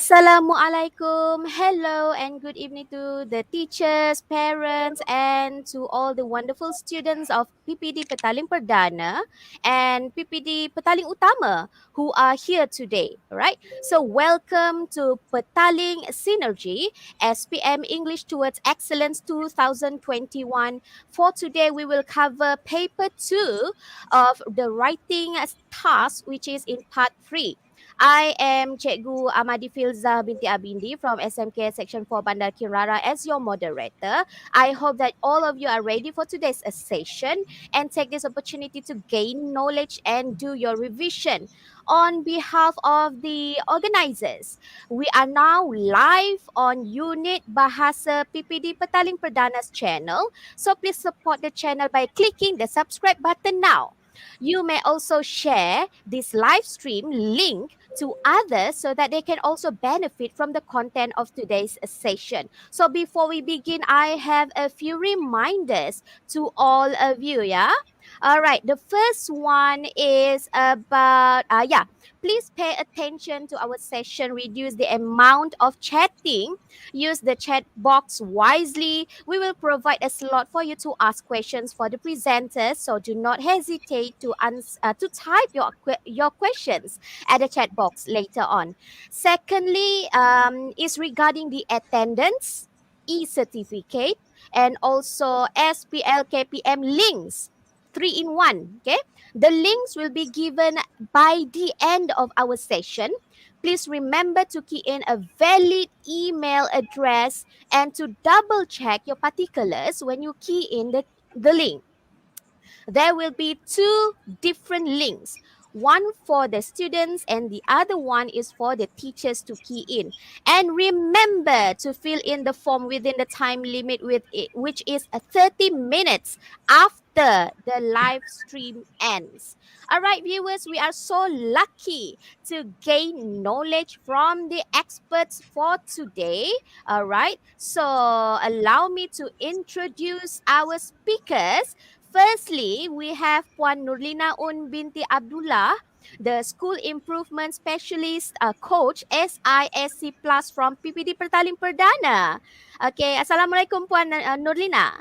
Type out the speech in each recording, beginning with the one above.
Assalamualaikum. Hello and good evening to the teachers, parents, and to all the wonderful students of PPD Petaling Perdana and PPD Petaling Utama who are here today. All right. So welcome to Petaling Synergy SPM English Towards Excellence 2021. For today, we will cover paper 2 of the writing task, which is in part 3. I am Cikgu Amadi Filzah binti Abindi from SMK Section 4 Bandar Kirara as your moderator. I hope that all of you are ready for today's session and take this opportunity to gain knowledge and do your revision. On behalf of the organizers, we are now live on Unit Bahasa PPD Petaling Perdana's channel. So please support the channel by clicking the subscribe button now. You may also share this live stream link to others so that they can also benefit from the content of today's session. So before we begin, I have a few reminders to all of you, yeah? All right, the first one is about, please pay attention to our session, reduce the amount of chatting, use the chat box wisely. We will provide a slot for you to ask questions for the presenters, so do not hesitate to type your questions at the chat box later on. Secondly, is regarding the attendance, e-certificate, and also SPL KPM links. 3 in 1. Okay, the links will be given by the end of our session. Please remember to key in a valid email address and to double check your particulars when you key in the link. There will be two different links. One for the students and the other one is for the teachers to key in. And remember to fill in the form within the time limit which is 30 minutes after the live stream ends. All right, viewers, we are so lucky to gain knowledge from the experts for today. All right, so allow me to introduce our speakers. Firstly, we have Puan Nurlina binti Abdullah, the School Improvement Specialist Coach SISC Plus from PPD Pertaling Perdana. Okay, Assalamualaikum Puan Nurlina.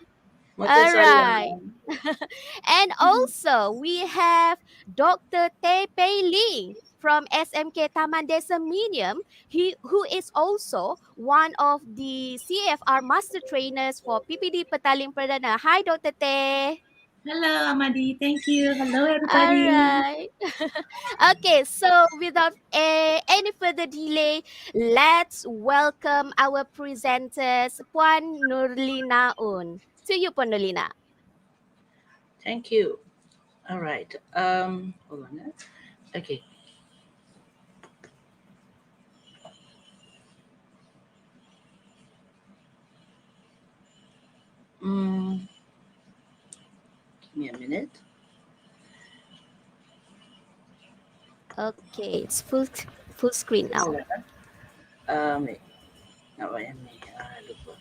All right. Waalaikumsalam. And also, we have Dr. Tay Pei Ling from SMK Taman Desa Medium, who is also one of the CFR Master Trainers for PPD Petaling Perdana. Hi, Dr. Tay. Hello, Amadi. Thank you. Hello, All everybody. right. Okay, so without any further delay, let's welcome our presenters, Puan Nurlina Un. To you, Puan Nurlina. Thank you. All right. Hold on. Okay. Mm, give me a minute. Okay, it's full screen now. Wait. Now I am lupa.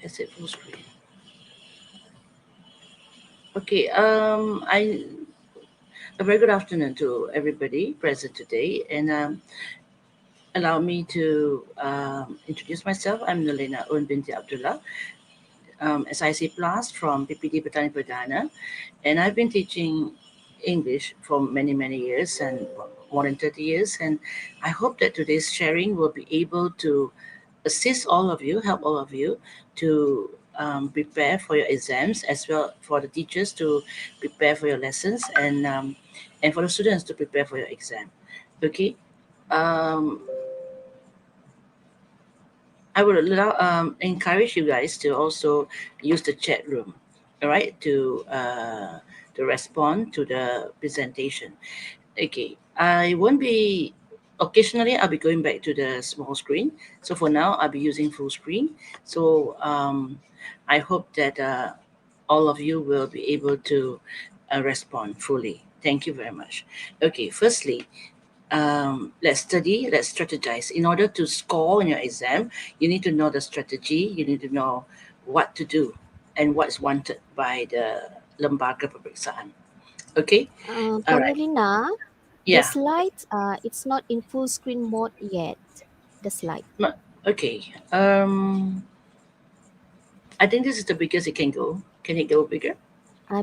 Is it full screen? Okay. A very good afternoon to everybody present today, and allow me to introduce myself. I'm Nurlina binti Abdullah, SIC Plus from PPD Botanic Perdana, and I've been teaching English for many, many years and more than 30 years. And I hope that today's sharing will be able to assist all of you, help all of you to prepare for your exams, as well for the teachers to prepare for your lessons, and for the students to prepare for your exam. Okay. Um, I would encourage you guys to also use the chat room, all right, to respond to the presentation. Okay, I won't be. Occasionally, I'll be going back to the small screen. So for now, I'll be using full screen. So I hope that all of you will be able to respond fully. Thank you very much. Okay, firstly, let's study, let's strategize. In order to score in your exam, you need to know the strategy, you need to know what to do and what's wanted by the lembaga peperiksaan. Okay. All Puan right. Nolina, the Yeah. slides, it's not in full screen mode yet. The slide. Okay. I think this is the biggest it can go. Can it go bigger?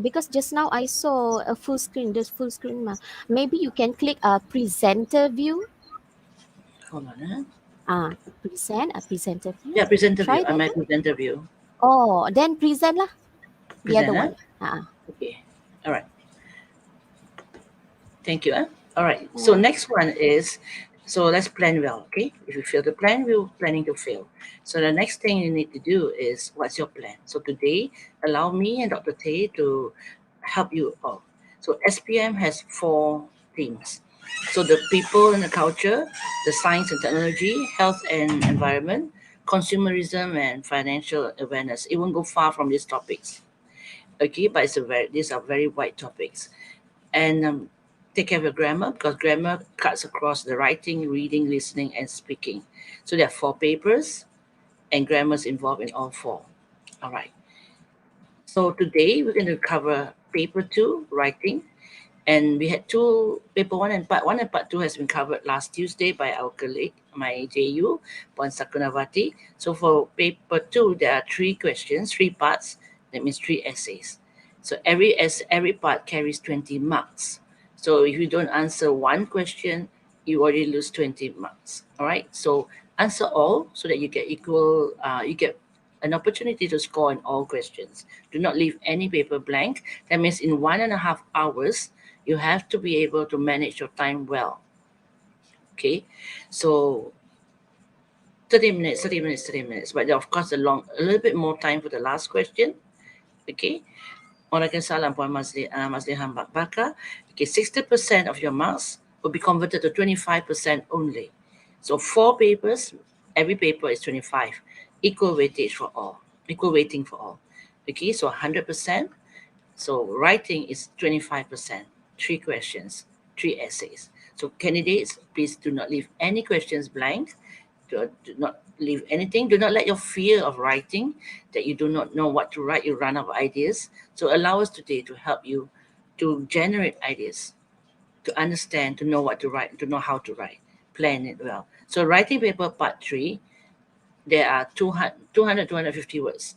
Because just now I saw a full screen. There's full screen. Maybe you can click presenter view. Hold on. Huh? Present a presenter view. Yeah, presenter view. Try I'm that at one. presenter view. Oh, then present lah. The other Present, huh? one. Okay. All right. Thank you. Huh? All right. So Uh, next one is, so let's plan well. Okay. If you fail to plan, we're planning to fail. So the next thing you need to do is, what's your plan? So today, allow me and Dr. Tay to help you all. So SPM has 4 themes. So the people and the culture, the science and technology, health and environment, consumerism and financial awareness. It won't go far from these topics. Okay, but these are very wide topics. And take care of your grammar, because grammar cuts across the writing, reading, listening, and speaking. So there are 4 papers, and grammar is involved in all 4. All right. So today we're going to cover paper 2, writing. And we had paper 1 and part 1 and part 2 has been covered last Tuesday by our colleague, my JU, Puan Sakunavati. So for paper 2, there are 3 questions, 3 parts. That means 3 essays. So every part carries 20 marks. So if you don't answer one question, you already lose 20 marks. All right. So answer all so that you get equal. You get an opportunity to score in all questions. Do not leave any paper blank. That means in 1.5 hours, you have to be able to manage your time well. Okay, so 30 minutes, 30 minutes, 30 minutes. But of course, a little bit more time for the last question. Okay, Waalaikumsalam Puan Mazlihan Bakar. Okay, 60% of your marks will be converted to 25% only. So 4 papers, every paper is 25. Equal weightage for all. Equal weighting for all. Okay, so 100%. So writing is 25%, 3 questions, 3 essays. So candidates, please do not leave any questions blank. Do not leave anything. Do not let your fear of writing, that you do not know what to write, you run out of ideas. So allow us today to help you to generate ideas, to understand, to know what to write, to know how to write. Plan it well. So writing paper part 3, there are 200 250 words.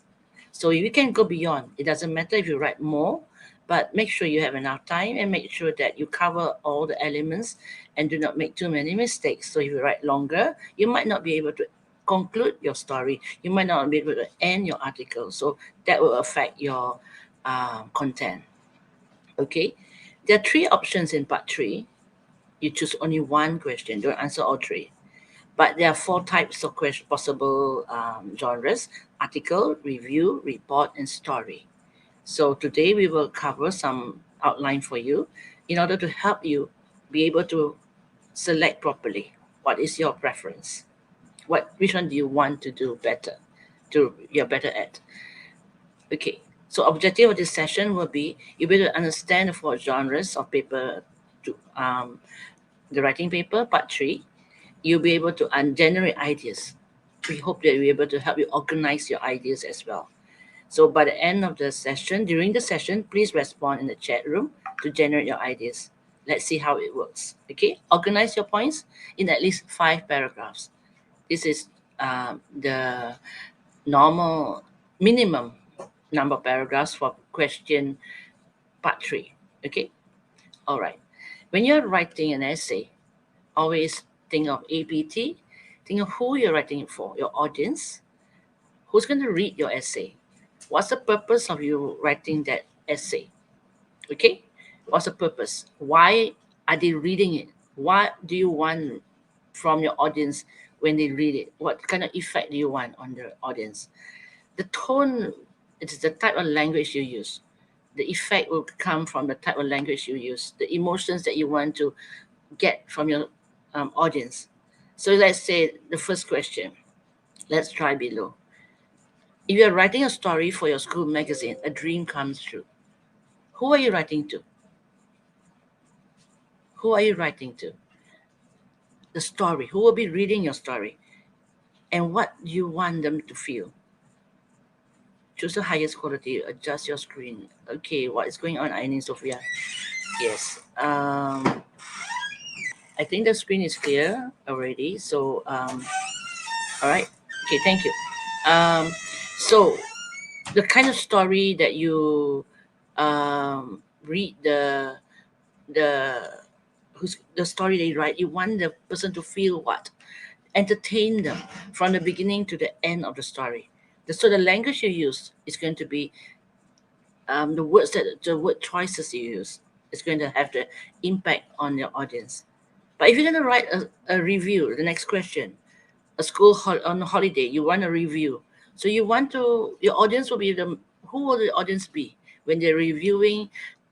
So you can go beyond. It doesn't matter if you write more, but make sure you have enough time and make sure that you cover all the elements and do not make too many mistakes. So if you write longer, you might not be able to conclude your story. You might not be able to end your article. So that will affect your content. Okay. There are 3 options in part 3. You choose only one question. Don't answer all 3. But there are 4 types of possible genres: article, review, report, and story. So today we will cover some outline for you in order to help you be able to select properly. What is your preference? Which one do you want to do better? You're better at. Okay. So objective of this session will be you better understand the 4 genres of paper to the writing paper, part 3. You'll be able to generate ideas. We hope that we're able to help you organize your ideas as well. So by the end of the session, during the session, please respond in the chat room to generate your ideas. Let's see how it works. Okay, organize your points in at least 5 paragraphs. This is the normal minimum number of paragraphs for question part 3. Okay, all right. When you're writing an essay, always think of APT. Think of who you're writing it for, your audience. Who's going to read your essay? What's the purpose of you writing that essay? Okay? What's the purpose? Why are they reading it? What do you want from your audience when they read it? What kind of effect do you want on the audience? The tone, it's the type of language you use. The effect will come from the type of language you use, the emotions that you want to get from your audience. So let's say the first question. Let's try below. If you're writing a story for your school magazine, A Dream Comes True, who are you writing to? Who are you writing to? The story. Who will be reading your story? And what do you want them to feel? Choose the highest quality. Adjust your screen. Okay, what is going on, Aini Sophia? Yes. I think the screen is clear already. So, all right. Okay, thank you. Um, so the kind of story that you read the who's the story they write, you want the person to feel what? Entertain them from the beginning to the end of the story. So the language you use is going to be the word choices you use is going to have the impact on your audience. But if you're going to write a review, the next question, on a holiday, you want a review. So you want to, your audience will be who will the audience be when they're reading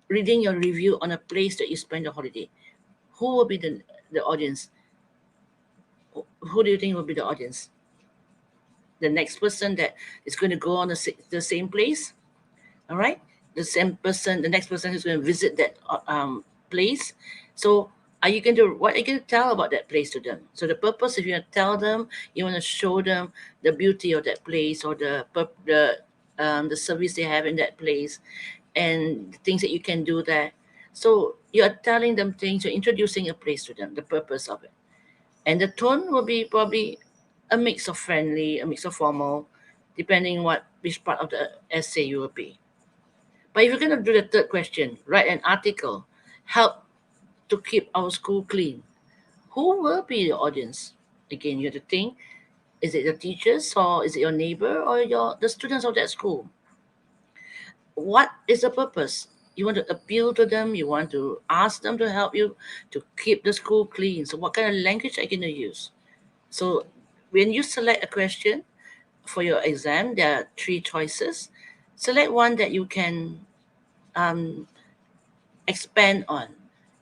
your review on a place that you spend your holiday? Who will be the audience? Who do you think will be the audience? The next person that is going to go on the same place, all right? The next person who's going to visit that place. So what are you going to tell about that place to them? So the purpose, if you want to tell them, you want to show them the beauty of that place, or the service they have in that place, and the things that you can do there. So you're telling them things, you're introducing a place to them, the purpose of it. And the tone will be probably a mix of friendly, a mix of formal, depending which part of the essay you will be. But if you're going to do the third question, write an article, help to keep our school clean. Who will be the audience? Again, you have to think, is it the teachers, or is it your neighbor, or the students of that school? What is the purpose? You want to appeal to them, you want to ask them to help you to keep the school clean. So what kind of language are you going to use? So when you select a question for your exam, there are three choices. Select one that you can um, expand on.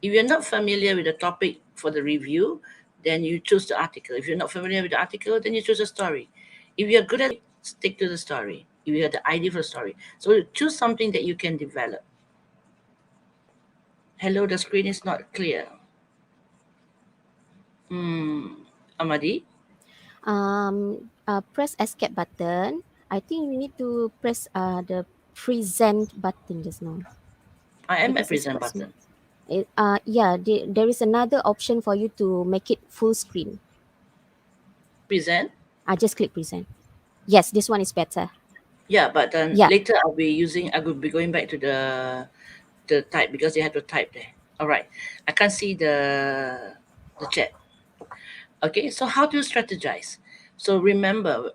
If you're not familiar with the topic for the review, then you choose the article. If you're not familiar with the article, then you choose a story. If you're good at it, stick to the story. If you have the idea for the story, so choose something that you can develop. Hello, the screen is not clear. Amadi? Press escape button. I think you need to press the present button just now I am at because it's present quite small. button. Yeah, there is another option for you to make it full screen. Present? I just click present. Yes, this one is better. Yeah, but then Yeah. later I will be going back to the type, because you have to type there. All right. I can't see the chat. Okay, so how do you strategize? So remember,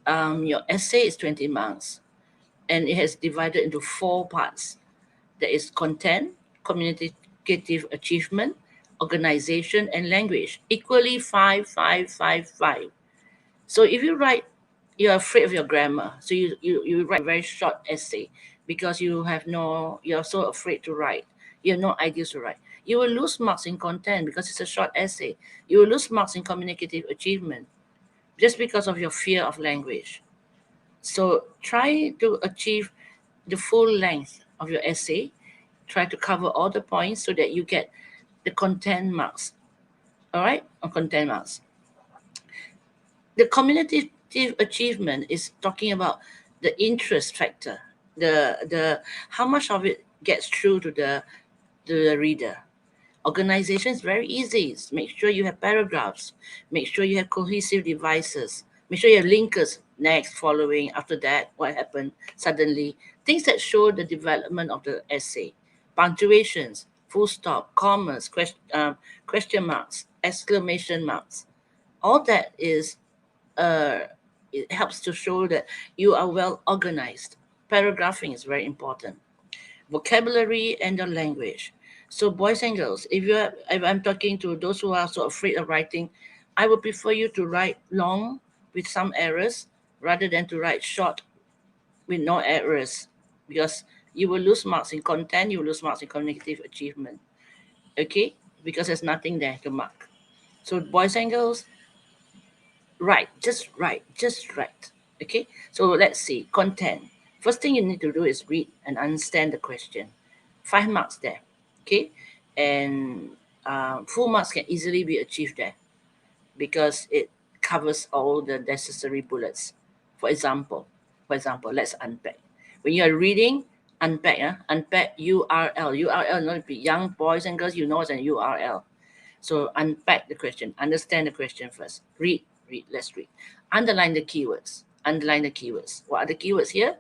your essay is 20 marks, and it has divided into four parts. There is content, communicative achievement, organization, and language. Equally five, five, five, five. So if you write, you're afraid of your grammar, so you write a very short essay because you're so afraid to write. You have no ideas to write. You will lose marks in content because it's a short essay. You will lose marks in communicative achievement just because of your fear of language. So try to achieve the full length of your essay. Try to cover all the points so that you get the content marks. All right, on content marks. The communicative achievement is talking about the interest factor, the how much of it gets through to the reader. Organization is very easy. Make sure you have paragraphs. Make sure you have cohesive devices. Make sure you have linkers, next, following, after that, what happened, suddenly. Things that show the development of the essay. Punctuations, full stop, commas, question marks, exclamation marks. All that is, uh, it helps to show that you are well organized. Paragraphing is very important. Vocabulary and the language. So, boys and girls, if I'm talking to those who are so afraid of writing, I would prefer you to write long with some errors rather than to write short with no errors, because you will lose marks in content, you will lose marks in cognitive achievement. Okay, because there's nothing there to mark. So, boys and girls, just write. Okay, so let's see content. First thing you need to do is read and understand the question. 5 marks there. Okay, and full marks can easily be achieved there because it covers all the necessary bullets. For example, let's unpack. When you are reading, Unpack, unpack URL. URL, not be young boys and girls, you know it's an URL. So unpack the question, understand the question first. Read, let's read. Underline the keywords. Underline the keywords. What are the keywords here?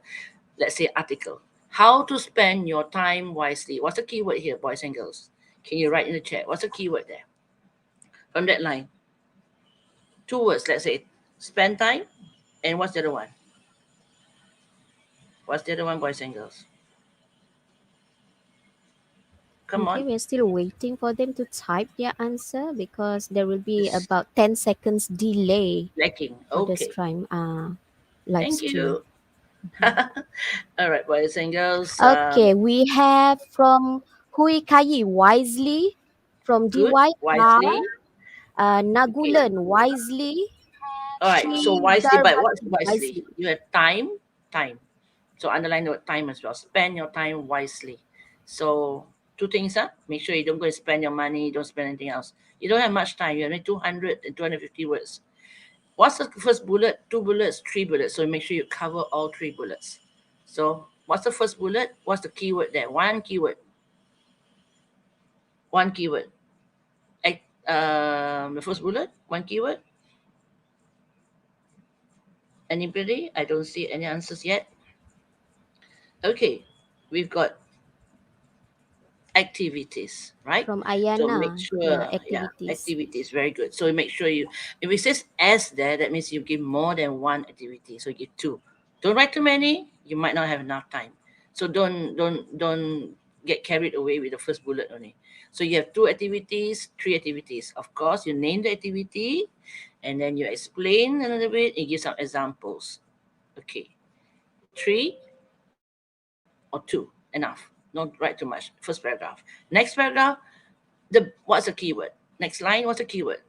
Let's say article. How to spend your time wisely. What's the keyword here, boys and girls? Can you write in the chat? What's the keyword there? From that line. 2 words, let's say spend time. And what's the other one? What's the other one, boys and girls? Come Okay, on. we're still waiting for them to type their answer because there will be about 10 seconds delay Lacking. for the Okay. stream, live Thank stream. you. All right, boys and girls. Okay, we have from Hui Kai Wisely, from Good. DY Wisely. Okay. Nagulan Wisely, All right. So Sri wisely, but what's Darbati wisely? Wisely. You have time, time. So underline the word time as well. Spend your time wisely. So 2 things, huh? Make sure you don't go and spend your money, don't spend anything else. You don't have much time. You have only 200 and 250 words. What's the first bullet? 2 bullets, 3 bullets. So make sure you cover all 3 bullets. So what's the first bullet? What's the keyword there? One keyword. One keyword. The first bullet, one keyword. Anybody? I don't see any answers yet. Okay, we've got activities, right? From So make Ayana, yeah, sure, yeah, activities. activities, very good. So make sure you, if it says S there, that means you give more than one activity. So you give 2. Don't write too many. You might not have enough time. So don't get carried away with the first bullet only. So you have 2 activities, 3 activities. Of course, you name the activity, and then you explain a little bit and give some examples. Okay, 3 or 2, enough. Don't write too much. First paragraph. Next paragraph, what's the keyword? Next line, what's the keyword?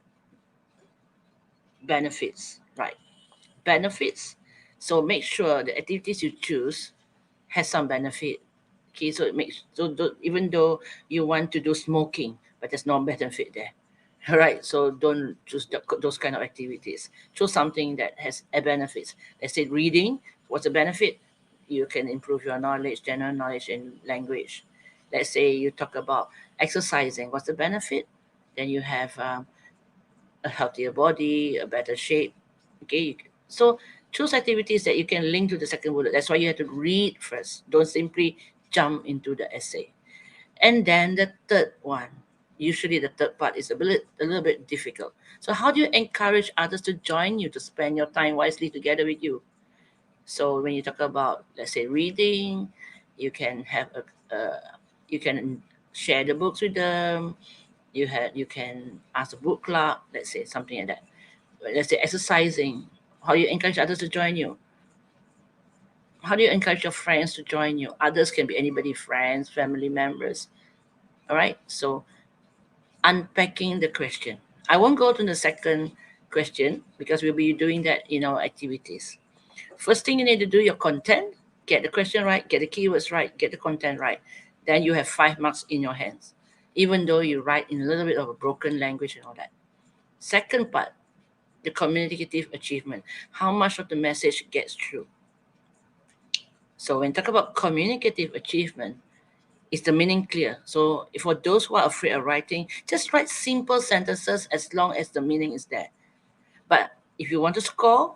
Benefits, right? Benefits. So make sure the activities you choose has some benefit. Okay, so it makes even though you want to do smoking, but there's no benefit there. All right, so don't choose those kind of activities. Choose something that has a benefit. Let's say reading. What's the benefit? You can improve your knowledge, general knowledge in language. Let's say you talk about exercising. What's the benefit? Then you have a healthier body, a better shape. Okay, so choose activities that you can link to the second bullet. That's why you have to read first. Don't simply jump into the essay. And then the third one, usually the third part is a little bit difficult. So how do you encourage others to join you to spend your time wisely together with you? So when you talk about, let's say, reading, you can have you can share the books with them. You can ask a book club, let's say something like that. Let's say exercising. How you encourage others to join you? How do you encourage your friends to join you? Others can be anybody, friends, family members. All right. So unpacking the question. I won't go to the second question because we'll be doing that in our activities. First thing you need to do your content, get the question right, get the keywords right, get the content right. Then you have 5 marks in your hands, even though you write in a little bit of a broken language and all that. Second part, the communicative achievement. How much of the message gets through? So when talk about communicative achievement, is the meaning clear? So for those who are afraid of writing, just write simple sentences as long as the meaning is there. But if you want to score,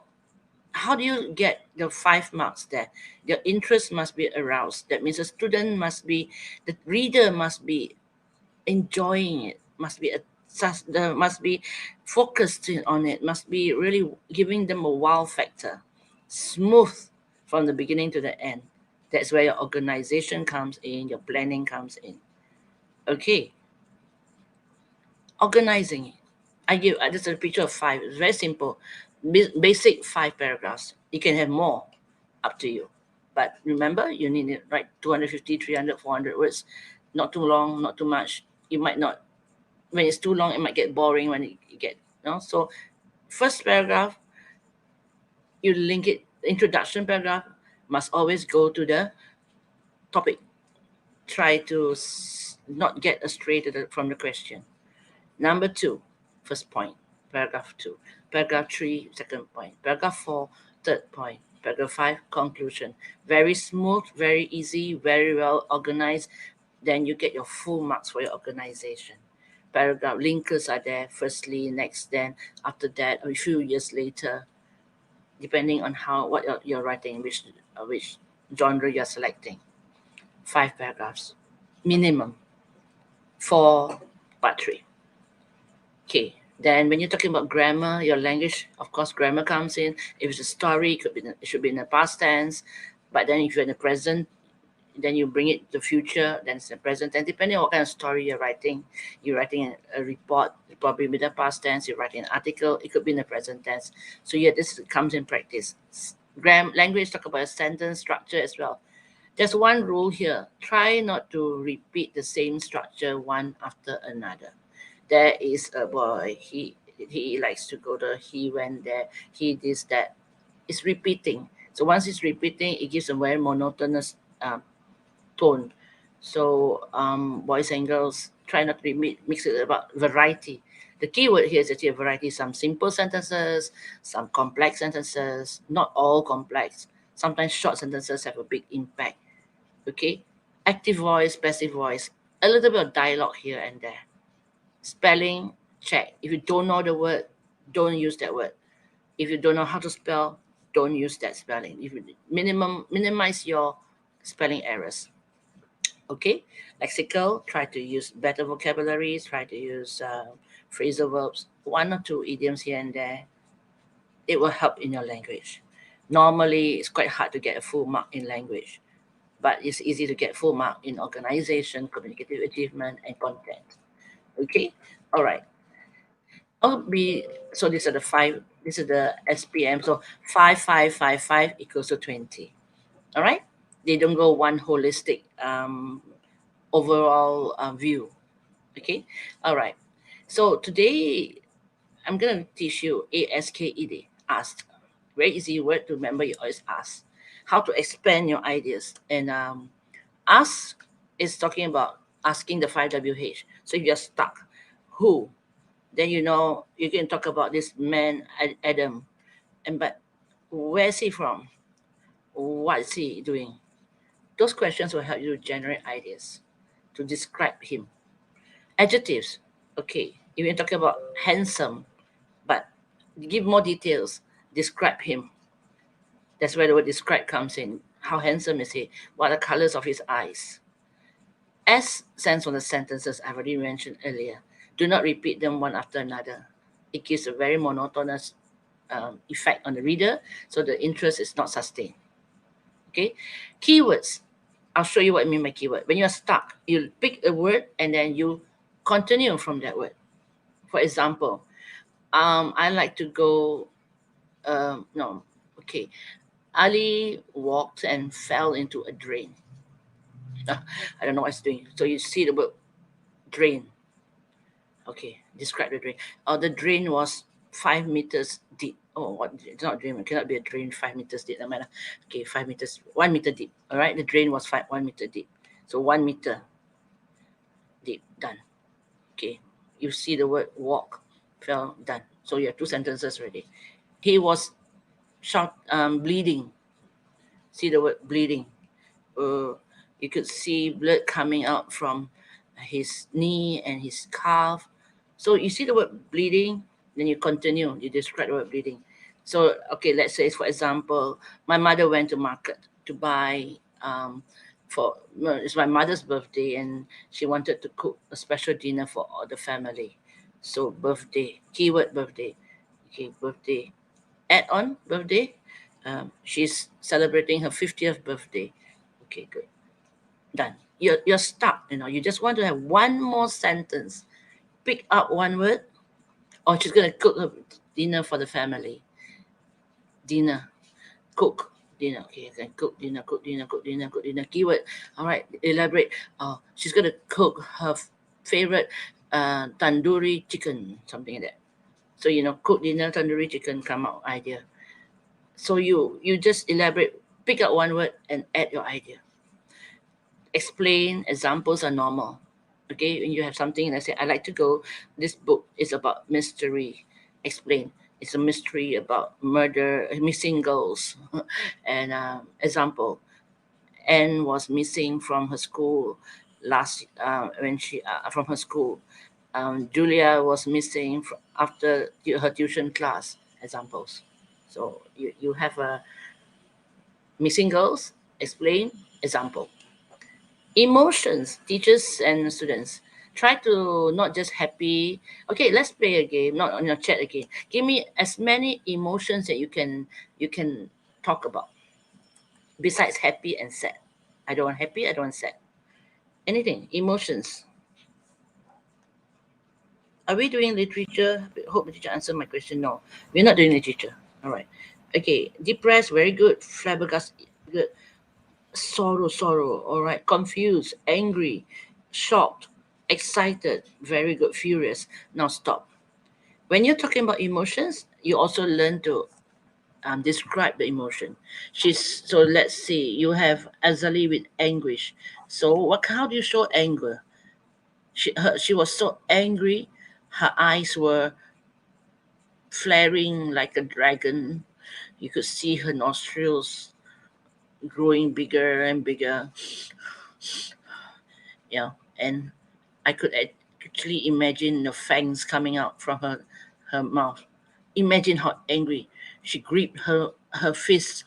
how do you get the 5 marks there? Your interest must be aroused. That means the reader must be enjoying it, must be focused on it, must be really giving them a wow factor. Smooth from the beginning to the end. That's where your organization comes in, your planning comes in. Okay, organizing it. I give just a picture of 5. It's very simple. Basic 5 paragraphs. You can have more, up to you. But remember, you need to write 250, 300, 400 words. Not too long, not too much. You might not, when it's too long, it might get boring when you get, So first paragraph, you link it, introduction paragraph must always go to the topic. Try to not get astray from the question. Number 2, first point, paragraph 2. Paragraph 3, second point. Paragraph 4, third point. Paragraph 5, conclusion. Very smooth, very easy, very well organized. Then you get your full marks for your organization. Paragraph linkers are there, firstly, next, then, after that, a few years later, depending on what you're writing, which genre you're selecting. 5 paragraphs, minimum, for part 3. Okay, then when you're talking about grammar, your language, of course, grammar comes in. If it's a story, it should be in the past tense. But then if you're in the present, then you bring it to the future, then it's the present. And depending on what kind of story you're writing a report, it probably be the past tense. You're writing an article, it could be in the present tense. So yeah, this comes in practice. Language talk about a sentence structure as well. There's one rule here: try not to repeat the same structure one after another. There is a boy, he likes to go there, he went there, he this, that. It's repeating. So once it's repeating, it gives a very monotonous tone. So boys and girls, try not to mix it about variety. The key word here is actually variety. Some simple sentences, some complex sentences, not all complex. Sometimes short sentences have a big impact. Okay, active voice, passive voice, a little bit of dialogue here and there. Spelling, check. If you don't know the word, don't use that word. If you don't know how to spell, don't use that spelling. If you minimize your spelling errors. Okay, lexical, try to use better vocabularies, try to use phrasal verbs, 1 or 2 idioms here and there. It will help in your language. Normally, it's quite hard to get a full mark in language, but it's easy to get full mark in organization, communicative achievement, and content. Okay, all right. So these are the 5. This is the SPM. So 5 equals to 20. All right. They don't go one holistic overall view. Okay. All right. So today I'm gonna teach you ASKED. Asked. Very easy word to remember. You always ask. How to expand your ideas. And ask is talking about asking the 5WH. So if you're stuck, who? Then you know you can talk about this man Adam, but where is he from? What is he doing? Those questions will help you to generate ideas to describe him. Adjectives, okay. If you're talking about handsome, but give more details, describe him. That's where the word describe comes in. How handsome is he? What are the colors of his eyes? S stands for the sentences I've already mentioned earlier. Do not repeat them one after another. It gives a very monotonous effect on the reader, so the interest is not sustained. Okay, keywords. I'll show you what I mean by keyword. When you're stuck, you pick a word and then you continue from that word. For example, I like to go. No, okay. Ali walked and fell into a drain. I don't know what it's doing. So you see the word drain. Okay, describe the drain. The drain was 5 meters deep. Oh, what? It's not a drain. It cannot be a drain 5 meters deep. No matter. Okay, 5 meters, 1 meter deep. All right, the drain was 1 meter deep. So 1 meter deep. Done. Okay, you see the word walk, fell, done. So you have 2 sentences already. He was bleeding. See the word bleeding. You could see blood coming out from his knee and his calf. So you see the word bleeding, then you continue, you describe the word bleeding. So, okay, let's say, for example, my mother went to market to buy, it's my mother's birthday and she wanted to cook a special dinner for all the family. So birthday, keyword birthday. Okay, birthday. Add on birthday. She's celebrating her 50th birthday. Okay, good. Done. You're stuck, you just want to have one more sentence. Pick up one word, or she's gonna cook a dinner for the family. Dinner, cook dinner. Okay, then cook dinner, cook dinner, cook dinner, cook dinner. Keyword. All right, elaborate. She's gonna cook her favorite tandoori chicken, something like that. So cook dinner, tandoori chicken, come out idea. So you just elaborate, pick up one word and add your idea. Explain, examples are normal. Okay, when you have something, let's say, I like to go, this book is about mystery. Explain. It's a mystery about murder, missing girls. And example, Anne was missing from her school last when she from her school. Julia was missing after her tuition class. Examples. So you have a missing girls. Explain. Example. Emotions, teachers and students. Try to not just happy. Okay, let's play a game. Not on your chat again. Give me as many emotions that you can talk about besides happy and sad. I don't want happy. I don't want sad. Anything. Emotions. Are we doing literature? Hope the teacher answered my question. No, we're not doing literature. All right. Okay. Depressed. Very good. Flabbergasted. Good. Sorrow. All right. Confused. Angry. Shocked. Excited. Very good. Furious. Now stop. When you're talking about emotions, you also learn to describe the emotion. So let's see. You have Azali with anguish. So how do you show anger? She was so angry. Her eyes were flaring like a dragon. You could see her nostrils growing bigger and bigger. Yeah, and I could actually imagine the fangs coming out from her mouth. Imagine how angry she gripped her fist.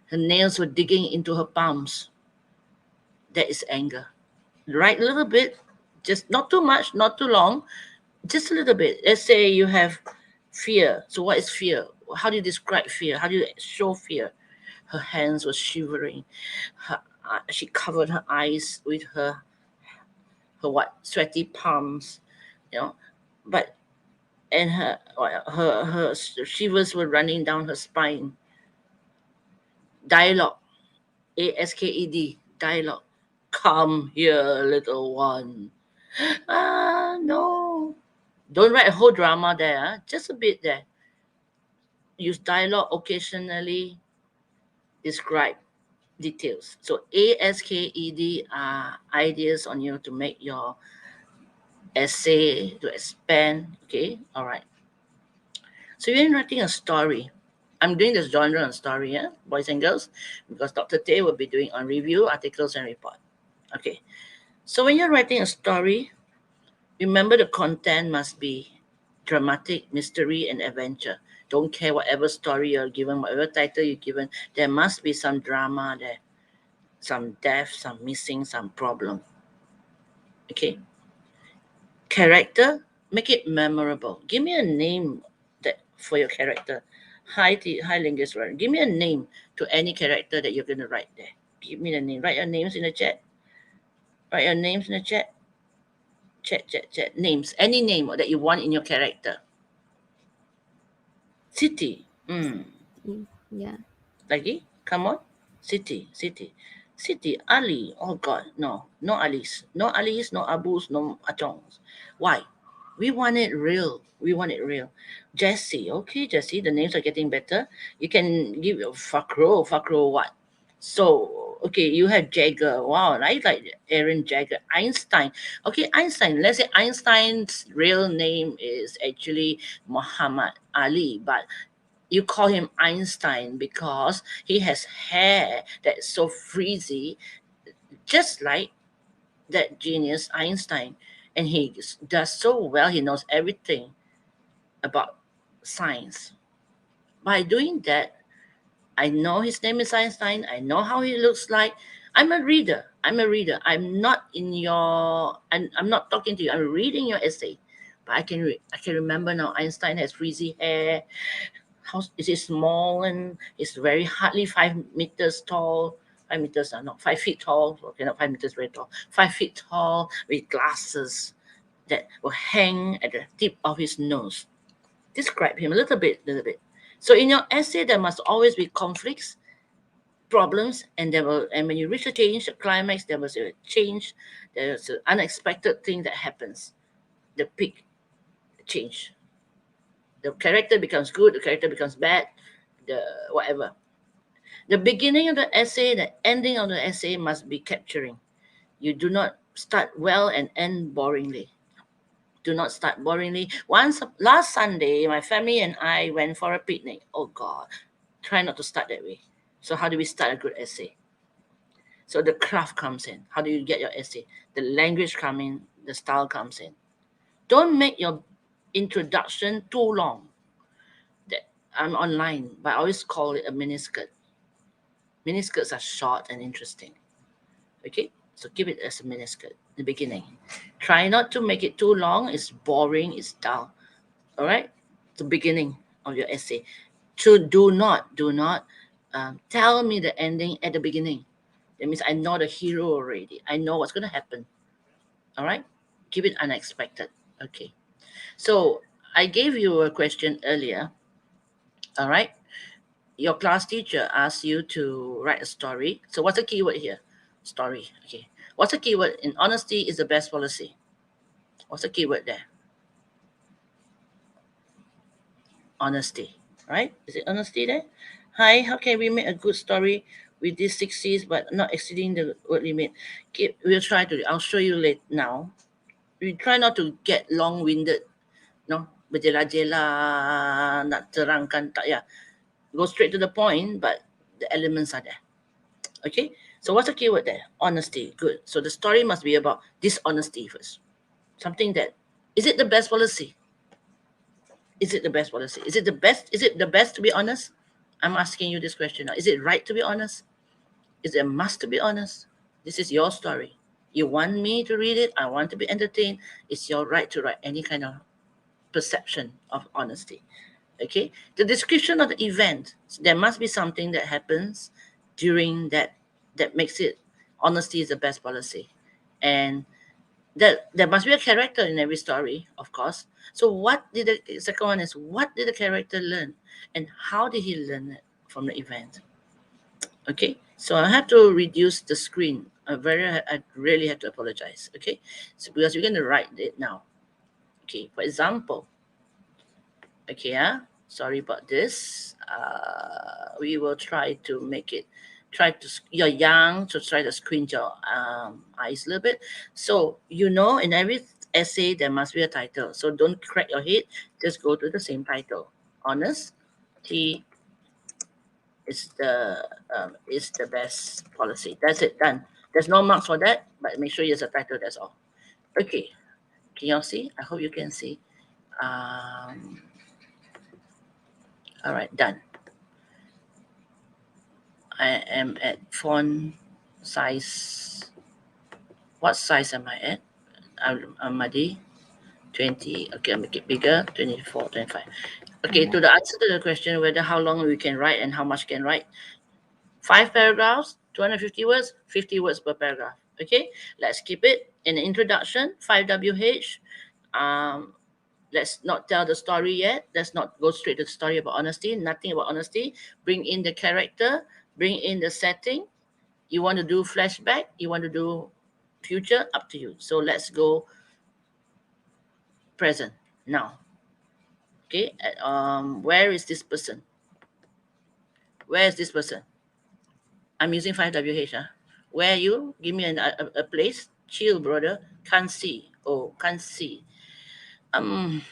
Her nails were digging into her palms. That is anger. Right, a little bit, just not too much, not too long, just a little bit. Let's say you have fear. So what is fear? How do you describe fear? How do you show fear? Her hands were shivering. She covered her eyes with her what sweaty palms, you know. But and her shivers were running down her spine. Dialogue, ASKED, dialogue. Come here, little one. No. Don't write a whole drama there. Just a bit there. Use dialogue occasionally. Describe details. So ASKED are ideas on you to make your essay to expand. Okay, all right. So you're writing a story. I'm doing this genre on story, yeah, boys and girls, because Dr. Tay will be doing on review, articles, and report. Okay. So when you're writing a story, remember the content must be dramatic, mystery, and adventure. Don't care whatever story you're given, whatever title you're given, there must be some drama there, some death, some missing, some problem. Okay. Character, make it memorable. Give me a name that for your character. Hi Lingus, right? Give me a name to any character that you're gonna write there. Give me the name. Write your names in the chat. Write your names in the chat. Chat. Names. Any name that you want in your character. City. Yeah. Lagi? Come on. City. Ali. Oh God. No Alice. No Alice, no Abus, no Achongs. Why? We want it real. Jesse. Okay, Jesse. The names are getting better. You can give Fakro. Fakro what? So, okay, you have Jagger. Wow, I like Aaron Jagger. Einstein. Okay, Einstein. Let's say Einstein's real name is actually Muhammad Ali, but you call him Einstein because he has hair that's so frizzy, just like that genius Einstein. And he does so well, he knows everything about science. By doing that, I know his name is Einstein, I know how he looks like. I'm a reader. I'm not in your, I'm not talking to you. I'm reading your essay. But I can remember now Einstein has frizzy hair. How is it small and it's very hardly 5 meters tall. 5 meters are not 5 feet tall. Okay, not 5 meters very tall. 5 feet tall with glasses that will hang at the tip of his nose. Describe him a little bit. So in your essay, there must always be conflicts, problems, and when you reach the climax, there was a change. There's an unexpected thing that happens. The peak change. The character becomes good. The character becomes bad. The whatever. The beginning of the essay, the ending of the essay must be capturing. You do not start well and end boringly. Do not start boringly. Once last Sunday, my family and I went for a picnic. Oh God, try not to start that way. So how do we start a good essay? So the craft comes in. How do you get your essay? The language comes in, the style comes in. Don't make your introduction too long. That I'm online, but I always call it a miniskirt. Miniskirts are short and interesting. Okay? So keep it as a miniskirt in the beginning. Try not to make it too long. It's boring, it's dull. Alright? The beginning of your essay. Do not tell me the ending at the beginning. That means I know the hero already. I know what's going to happen. All right? Keep it unexpected. Okay. So I gave you a question earlier. All right. Your class teacher asked you to write a story. So what's the keyword here? Story. Okay. What's the keyword? In honesty is the best policy. What's the keyword there? Honesty. Right? Is it honesty there? Hi, how can we make a good story with these 6 C's but not exceeding the word limit? Okay, we'll try to. I'll show you later now. We try not to get long-winded. No, berjela-jela nak terangkan tak ya. Go straight to the point, but the elements are there. Okay, so what's the keyword there? Honesty. Good. So the story must be about dishonesty first. Something that is it the best policy? Is it the best policy? Is it the best? Is it the best to be honest? I'm asking you this question now. Is it right to be honest? Is it a must to be honest? This is your story. You want me to read it? I want to be entertained. It's your right to write any kind of perception of honesty. Okay, the description of the event, there must be something that happens during that makes it honesty is the best policy, and that there must be a character in every story, of course. So what did the second one is, what did the character learn and how did he learn it from the event? Okay, so I have to reduce the screen. I really have to apologize. Okay, so because we're going to write it now. Okay, for example, okay, sorry about this. We will try to make it. You're young, so try to squint your eyes a little bit. So in every essay there must be a title. So don't crack your head. Just go to the same title. Honesty is the best policy. That's it. Done. There's no marks for that, but make sure there's a title. That's all. Okay. Can you all see? I hope you can see. All right, done. I am at font size. What size am I at? Amadi, 20. Okay, I'll make it bigger. 24, 25. Okay, to the answer to the question whether how long we can write and how much can write. 5 paragraphs, 250 words, 50 words per paragraph. Okay, let's keep it in the introduction. 5 WH. Let's not tell the story yet. Let's not go straight to the story about honesty. Nothing about honesty. Bring in the character. Bring in the setting. You want to do flashback? You want to do future? Up to you. So let's go present now. Okay. Where is this person? Where is this person? I'm using 5WH. Where are you? Give me a place. Chill, brother. Can't see. Oh, can't see. Can't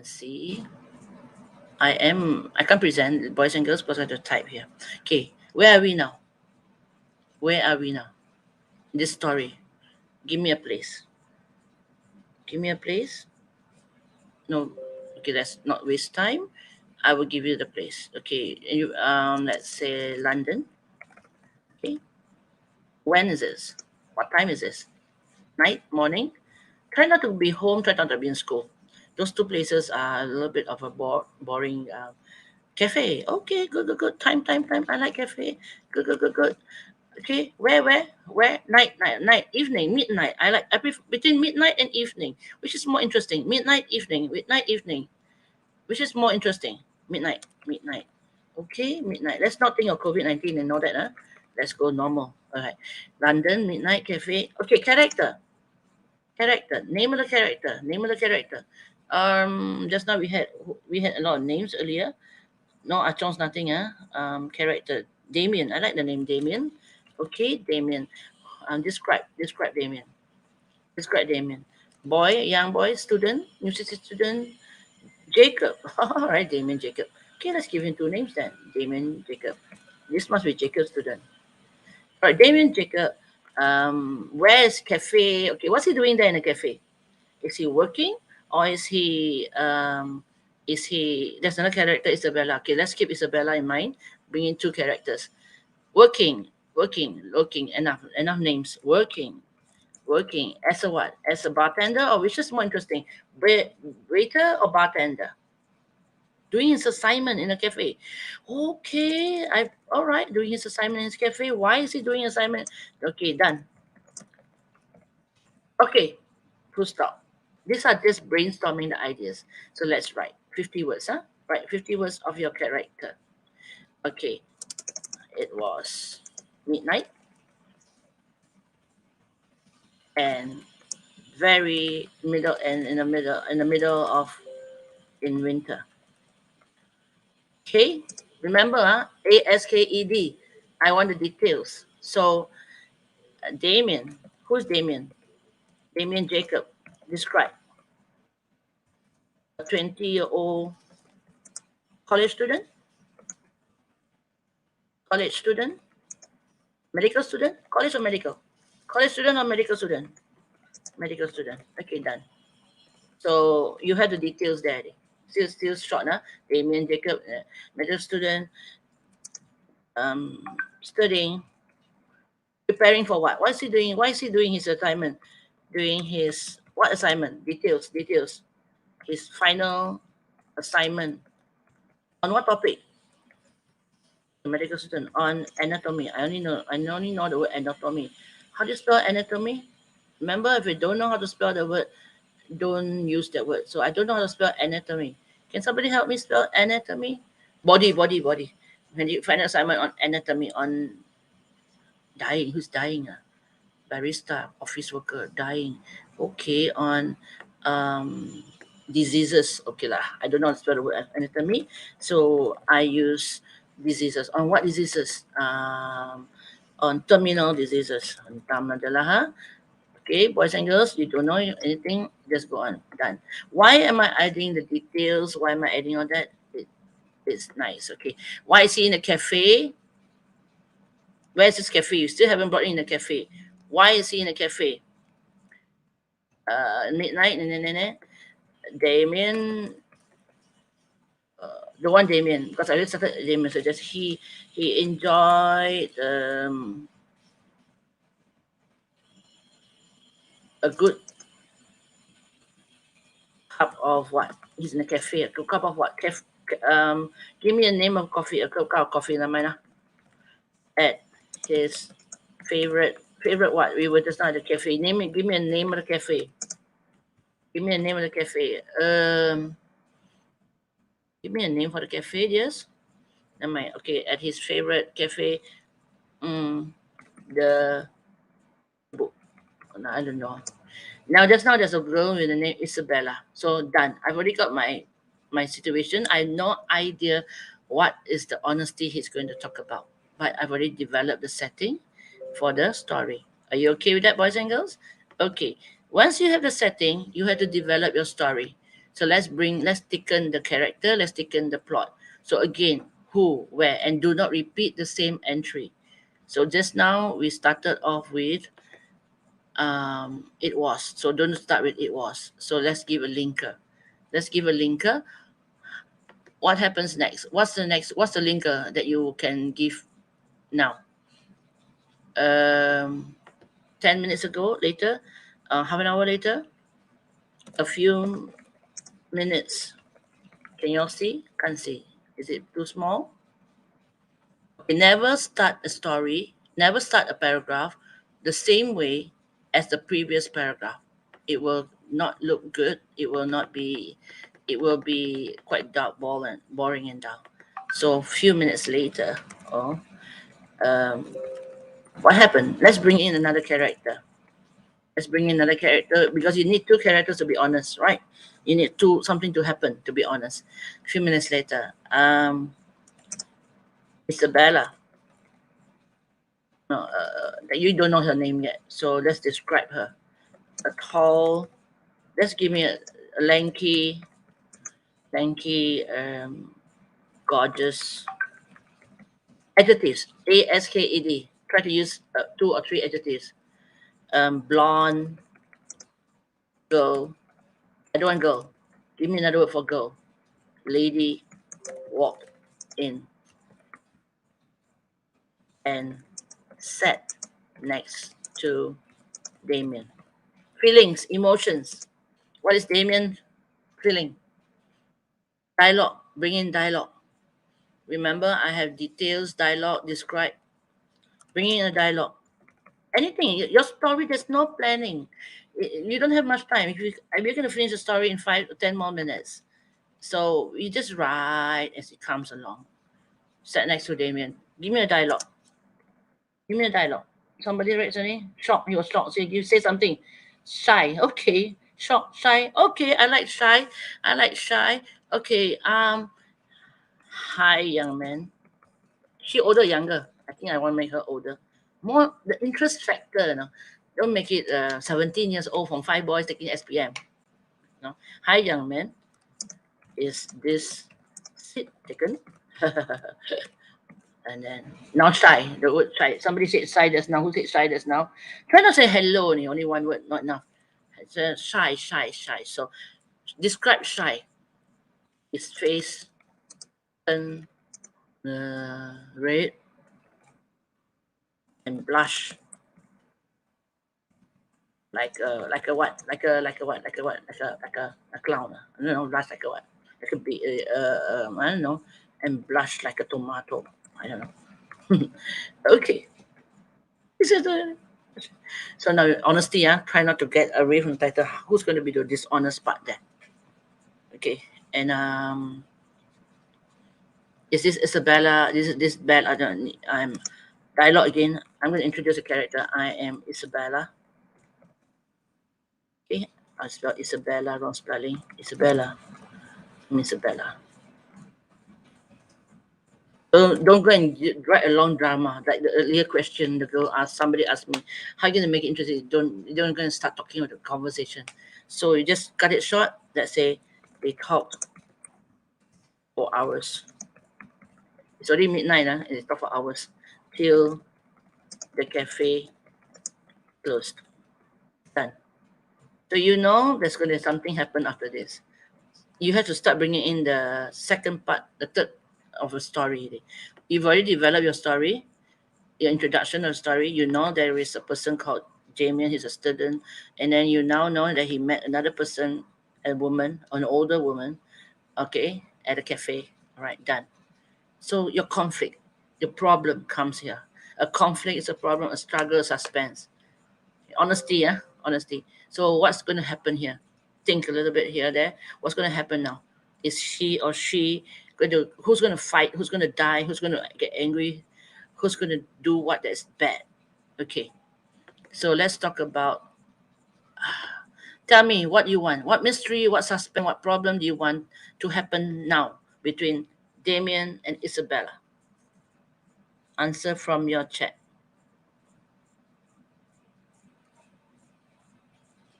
see. I can't present boys and girls because I have to type here. Okay, where are we now? Where are we now? This story. Give me a place. Give me a place. No, okay, let's not waste time. I will give you the place. Okay, let's say London. Okay. When is this? What time is this? Night, morning? Try not to be home, try not to be in school. Those two places are a little bit of a boring cafe. Okay, good. Time. I like cafe. Good. Okay, where? Night, evening, midnight. I prefer between midnight and evening. Which is more interesting? Midnight, evening. Which is more interesting? Midnight. Okay, midnight. Let's not think of COVID-19 and all that. Let's go normal. All right. London, midnight cafe. Okay, character. Name of the character. Just now we had a lot of names earlier. No, Achong's nothing. Character. Damien. I like the name Damien. Okay, Damien. Describe Damien. Boy, young boy, student, university student, Jacob. All right, Damien Jacob. Okay, let's give him two names then. Damien Jacob. This must be Jacob's student. All right, Damien Jacob. Where's cafe? Okay, what's he doing there in the cafe? Is he working or is he there's another character, Isabella. Okay, let's keep Isabella in mind. Bring in two characters. Working, working, enough names. Working as a what? As a bartender, or which is more interesting? Waiter or bartender? Doing his assignment in a cafe. Okay, I all right, doing his assignment in his cafe. Why is he doing assignment? Okay, done. Okay, full stop. These are just brainstorming the ideas. So let's write 50 words, huh? Write 50 words of your character. Okay, it was midnight and very middle and in the middle of in winter. Okay, remember, ASKED. I want the details. So Damien, who's Damien? Damien Jacob. Describe a 20-year-old college student, college student, medical student, college or medical, college student or medical student, medical student. Okay, done. So you have the details there. Still short, huh? Damien Jacob, medical student, studying, preparing for what? What's he doing? Why is he doing his assignment? Doing his what assignment? Details. His final assignment on what topic? Medical student on anatomy. I only know the word anatomy. How do you spell anatomy? Remember, if you don't know how to spell the word, don't use that word. So I don't know how to spell anatomy. Can somebody help me spell anatomy? Body. When you find an assignment on anatomy, on dying, who's dying? Barista, office worker, dying. Okay, on diseases. Okay lah. I don't know how to spell the word anatomy. So I use diseases. On what diseases? On terminal diseases. Tama adalah, ha? Okay, boys and girls, you don't know anything, just go on. Done. Why am I adding the details? Why am I adding all that? It's nice. Okay. Why is he in a cafe? Where's this cafe? You still haven't brought in the cafe. Why is he in a cafe? Midnight. Damien. The one Damien, because I already started Damien, so just he enjoyed a good cup of what? He's in a cafe. A cup of what? Give me a name of coffee. A cup of coffee, naman, at his favorite what? We were just now at the cafe. Give me a name of the cafe. Give me a name of the cafe. Give me a name for the cafe, yes. Never mind. Okay, at his favorite cafe, the book. No, I don't know. Now, just now there's a girl with the name Isabella. So done. I've already got my situation. I have no idea what is the honesty he's going to talk about, but I've already developed the setting for the story. Are you okay with that, boys and girls? Okay. Once you have the setting, you have to develop your story. So let's thicken the character, let's thicken the plot. So again, who, where, and do not repeat the same entry. So just now we started off with it was. So don't start with it was. So let's give a linker. What happens next? What's the linker that you can give now? 10 minutes ago, later, half an hour later, a few minutes. Can you all see? Can't see. Is it too small? Okay, never start a paragraph the same way as the previous paragraph. It will not look good. It will be quite dark, boring and dull. So a few minutes later, what happened? Let's bring in another character. Because you need two characters to be honest, right? You need something to happen to be honest. A few minutes later, Isabella. No, you don't know her name yet, so let's describe her. A tall, Let's give me a lanky, gorgeous adjectives. ASKED. Try to use 2 or 3 adjectives. Blonde, girl. I don't want girl. Give me another word for girl. Lady walked in and sat next to Damien. Feelings, emotions. What is Damien feeling? Dialogue. Bring in dialogue. Remember, I have details, dialogue, describe. Bring in a dialogue. Anything. Your story, there's no planning. You don't have much time. If you're going to finish the story in 5 to 10 more minutes. So you just write as it comes along. Sat next to Damien. Give me a dialogue. Give me a dialogue. Somebody read something? Shocked. He was shocked. So you say something. Shy. Okay. Shocked. Shy. Okay. I like shy. I like shy. Okay. Hi, young man. She older, or younger? I think I want to make her older. More the interest factor, Don't make it 17 years old from 5 boys taking SPM. Hi, young man. Is this seat taken? And then now shy. The word shy. Somebody said shy just now. Who said shy just now? Try not to say hello. Only one word, not enough. It's shy, shy, shy. So describe shy. His face turned red and blush like a what? Like a what? Like a what? Like a clown. I don't know. Blush like a what? Like a I don't know. And blush like a tomato. I don't know. Okay. This is the So now, honesty, try not to get away from the title. Who's going to be the dishonest part there? Okay, and is this Isabella? This bad? I don't. I'm dialogue again. I'm going to introduce a character. I am Isabella. Okay, I spell Isabella, wrong spelling. Isabella. I'm Isabella. Don't go and write a long drama like the earlier question. The girl asked, somebody asked me, "How are you going to make it interesting?" Don't go and start talking about the conversation. So you just cut it short. Let's say they talked for hours. It's already midnight, and they talked for hours till the cafe closed. Done. So there's going to something happen after this. You have to start bringing in the second part, the third of a story. You've already developed your story, your introduction of the story. There is a person called Damien. He's a student, and then you now know that he met another person, a woman, an older woman. Okay, at a cafe. All right, done. So your conflict, your problem comes here. A conflict is a problem, a struggle, a suspense. Honesty, yeah? Honesty. So what's going to happen here? Think a little bit here, there. What's going to happen now? Is he or she who's going to fight? Who's going to die? Who's going to get angry? Who's going to do what that's bad? Okay. So let's talk about, tell me what you want. What mystery, what suspense, what problem do you want to happen now between Damien and Isabella? Answer from your chat.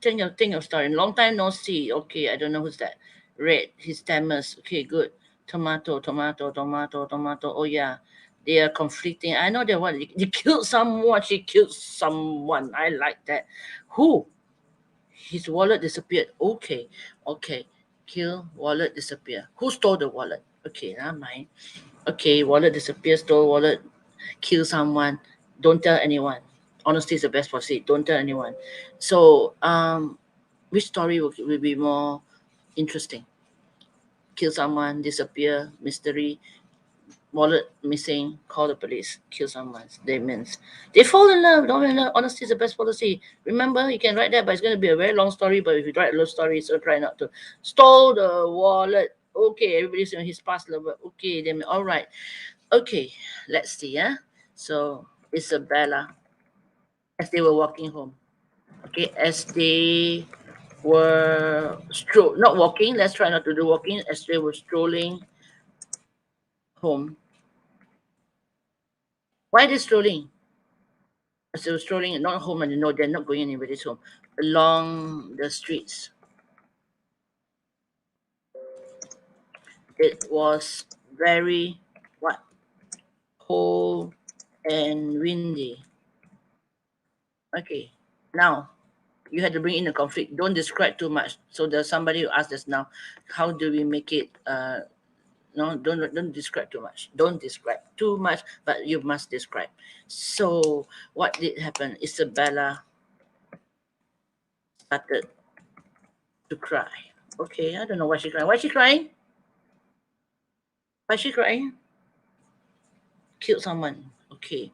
Think of story. Long time no see. Okay, I don't know who's that. Red, his Tamas. Okay, good. Tomato, tomato, tomato, tomato. Oh yeah, they are conflicting. I know they want. You killed someone. She killed someone. I like that. Who? His wallet disappeared. Okay, okay. Kill, wallet disappear. Who stole the wallet? Okay, not mine. Okay, wallet disappear. Stole wallet. Kill someone. Don't tell anyone. Honesty is the best policy. Don't tell anyone. So, which story will be more interesting? Kill someone, disappear, mystery, wallet missing, call the police, kill someone. They fall in love, don't fall in love. Honesty is the best policy. Remember, you can write that, but it's going to be a very long story. But if you write a long story, so try not to. Stole the wallet. Okay, everybody's saying his past lover. Okay, then all right. Okay, let's see. Yeah. So Isabella, as they were walking home. Okay, as they were not walking. Let's try not to do walking. As they were strolling home. Why they strolling? As they were strolling, not home, and they're not going anybody's home. Along the streets. it was very what? Cold and windy. Okay, now you had to bring in the conflict. Don't describe too much. So there's somebody who asked us now, how do we make it? No, don't describe too much. Don't describe too much, but you must describe. So what did happen? Isabella started to cry. Okay, I don't know why she crying. Why she crying? Why she crying? Killed someone. Okay,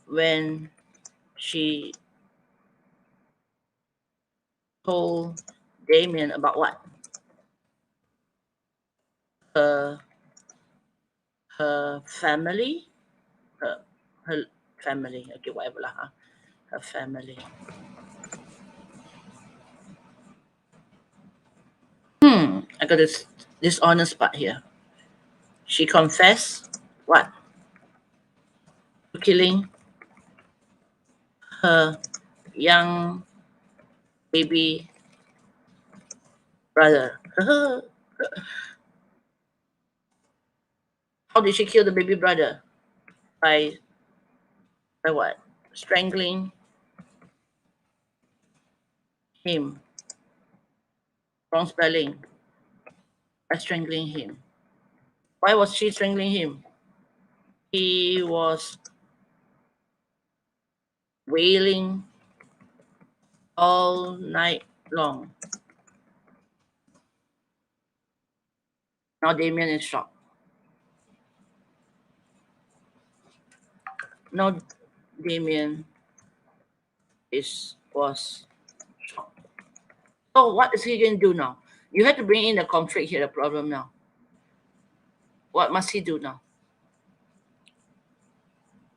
when she told Damien about what? Her her family, her her family. Okay, whatever lah. Huh? Her family. I got this dishonest part here. She confessed what? To killing her young baby brother. How did she kill the baby brother? By what? Strangling him. Wrong spelling. By strangling him. Why was she strangling him? He was wailing all night long. Now Damien is shocked. Now Damien was shocked. So what is he going to do now? You have to bring in the conflict here, the problem now. What must he do now?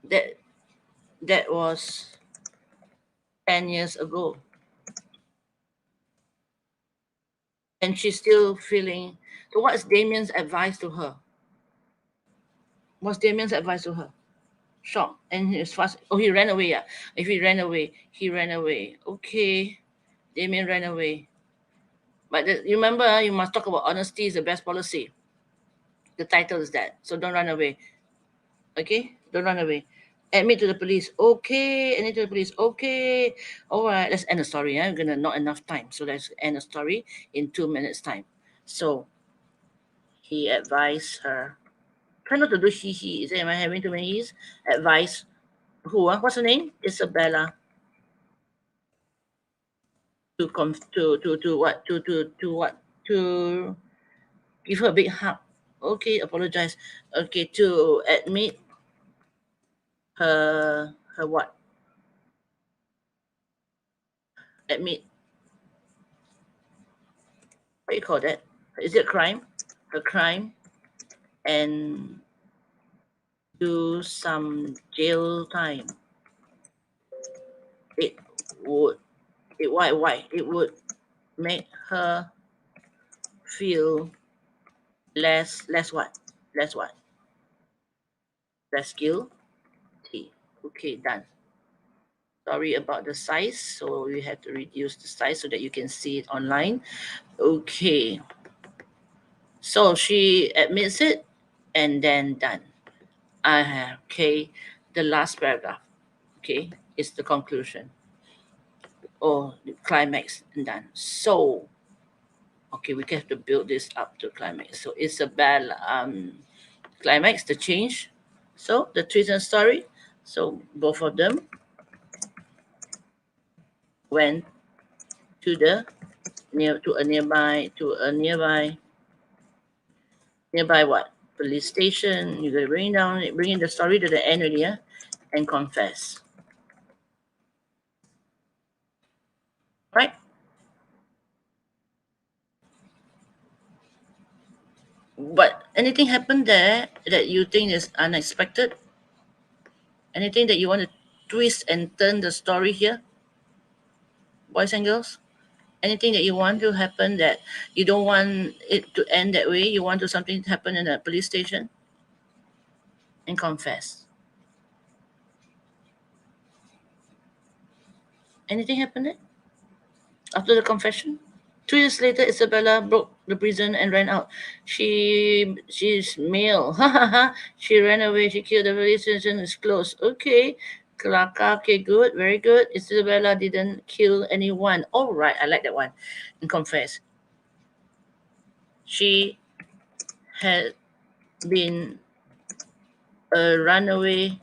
That was 10 years ago. And she's still feeling. So what's Damien's advice to her? What's Damien's advice to her? Shock. And he was fast. Oh, he ran away. Yeah. If he ran away, he ran away. Okay. Damien ran away. But you remember, you must talk about honesty is the best policy. The title is that. So don't run away. Okay? Don't run away. Admit to the police. Okay. Admit to the police. Okay. All right. Let's end the story. I'm gonna not enough time. So let's end the story in 2 minutes time. So he advised her. Try not to do he. Is it, am I having too many he's? Advice. Who? What's her name? Isabella. To what? To what? To give her a big hug. Okay, apologize. Okay, to admit her what? Admit, what do you call that? Is it a crime? A crime, and do some jail time. It would why? It would make her feel less what? Less what? Less guilty. Okay, done. Sorry about the size, so we have to reduce the size so that you can see it online. Okay. So she admits it and then done. Okay, the last paragraph, okay, is the conclusion or the climax and done. So, okay, we have to build this up to climax. So Isabella, climax, the change. So the twist and story. So both of them went to the nearby what? Police station. You gotta bring in the story to the end already, yeah? And confess. Right? But anything happened there that you think is unexpected? Anything that you want to twist and turn the story here? Boys and girls? Anything that you want to happen that you don't want it to end that way? You want to something to happen in a police station? And confess. Anything happen there? After the confession? 2 years later, Isabella broke the prison and ran out. She's male. She ran away. She killed the police station. It's closed. Okay. Kelakar. Okay, good. Very good. Isabella didn't kill anyone. All right. I like that one. And confess. She had been a runaway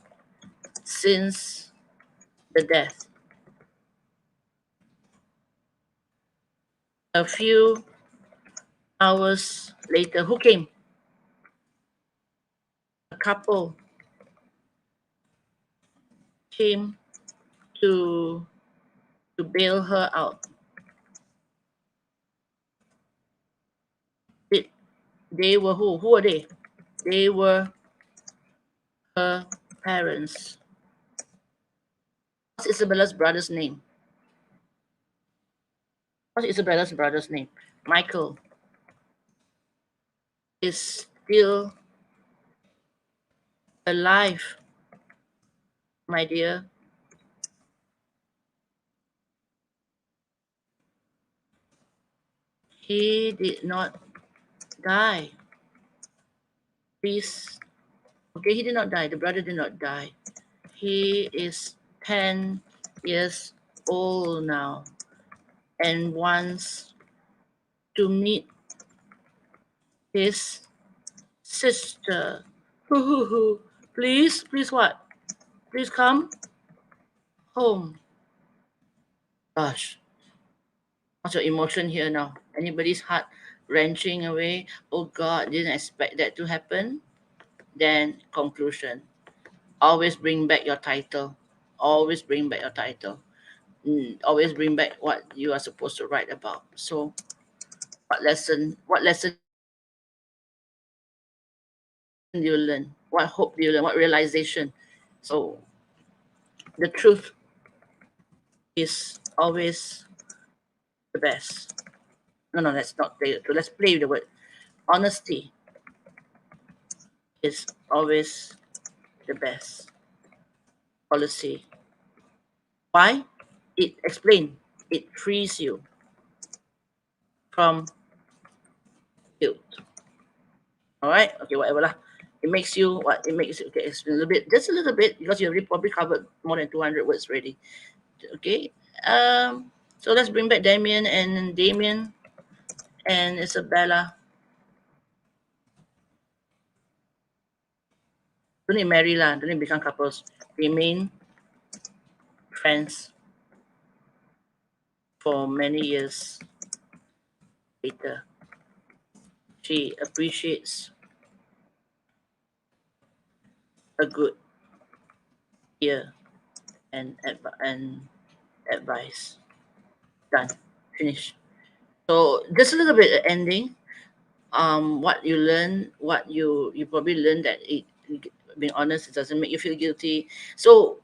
since the death. A few hours later, who came? A couple came to bail her out. They were who? Who are they? They were her parents. What's Isabella's brother's name? What's Isabella's brother's name? Michael is still alive, my dear. He did not die. Please. Okay, he did not die. The brother did not die. He is 10 years old now and wants to meet his sister. Please, please what? Please come home. Gosh, what's your emotion here now? Anybody's heart wrenching away? Oh God, didn't expect that to happen. Then conclusion. Always bring back your title. Always bring back your title. Always bring back what you are supposed to write about. So, what lesson do you learn? What hope do you learn? What realization? So, the truth is always the best. No, let's not play it. Let's play with the word. Honesty is always the best policy. Why? It explain. It frees you from guilt. All right. Okay. Whatever lah. It makes you what? It makes you okay. It's a little bit, just a little bit, because you already probably covered more than 200 words already. Okay. So let's bring back Damien and Isabella. Don't need marry lah. Don't need become couples. Remain friends for many years later. She appreciates a good ear and advice. Done. Finish. So just a little bit of ending. What you learn, what you probably learn that being honest, it doesn't make you feel guilty. So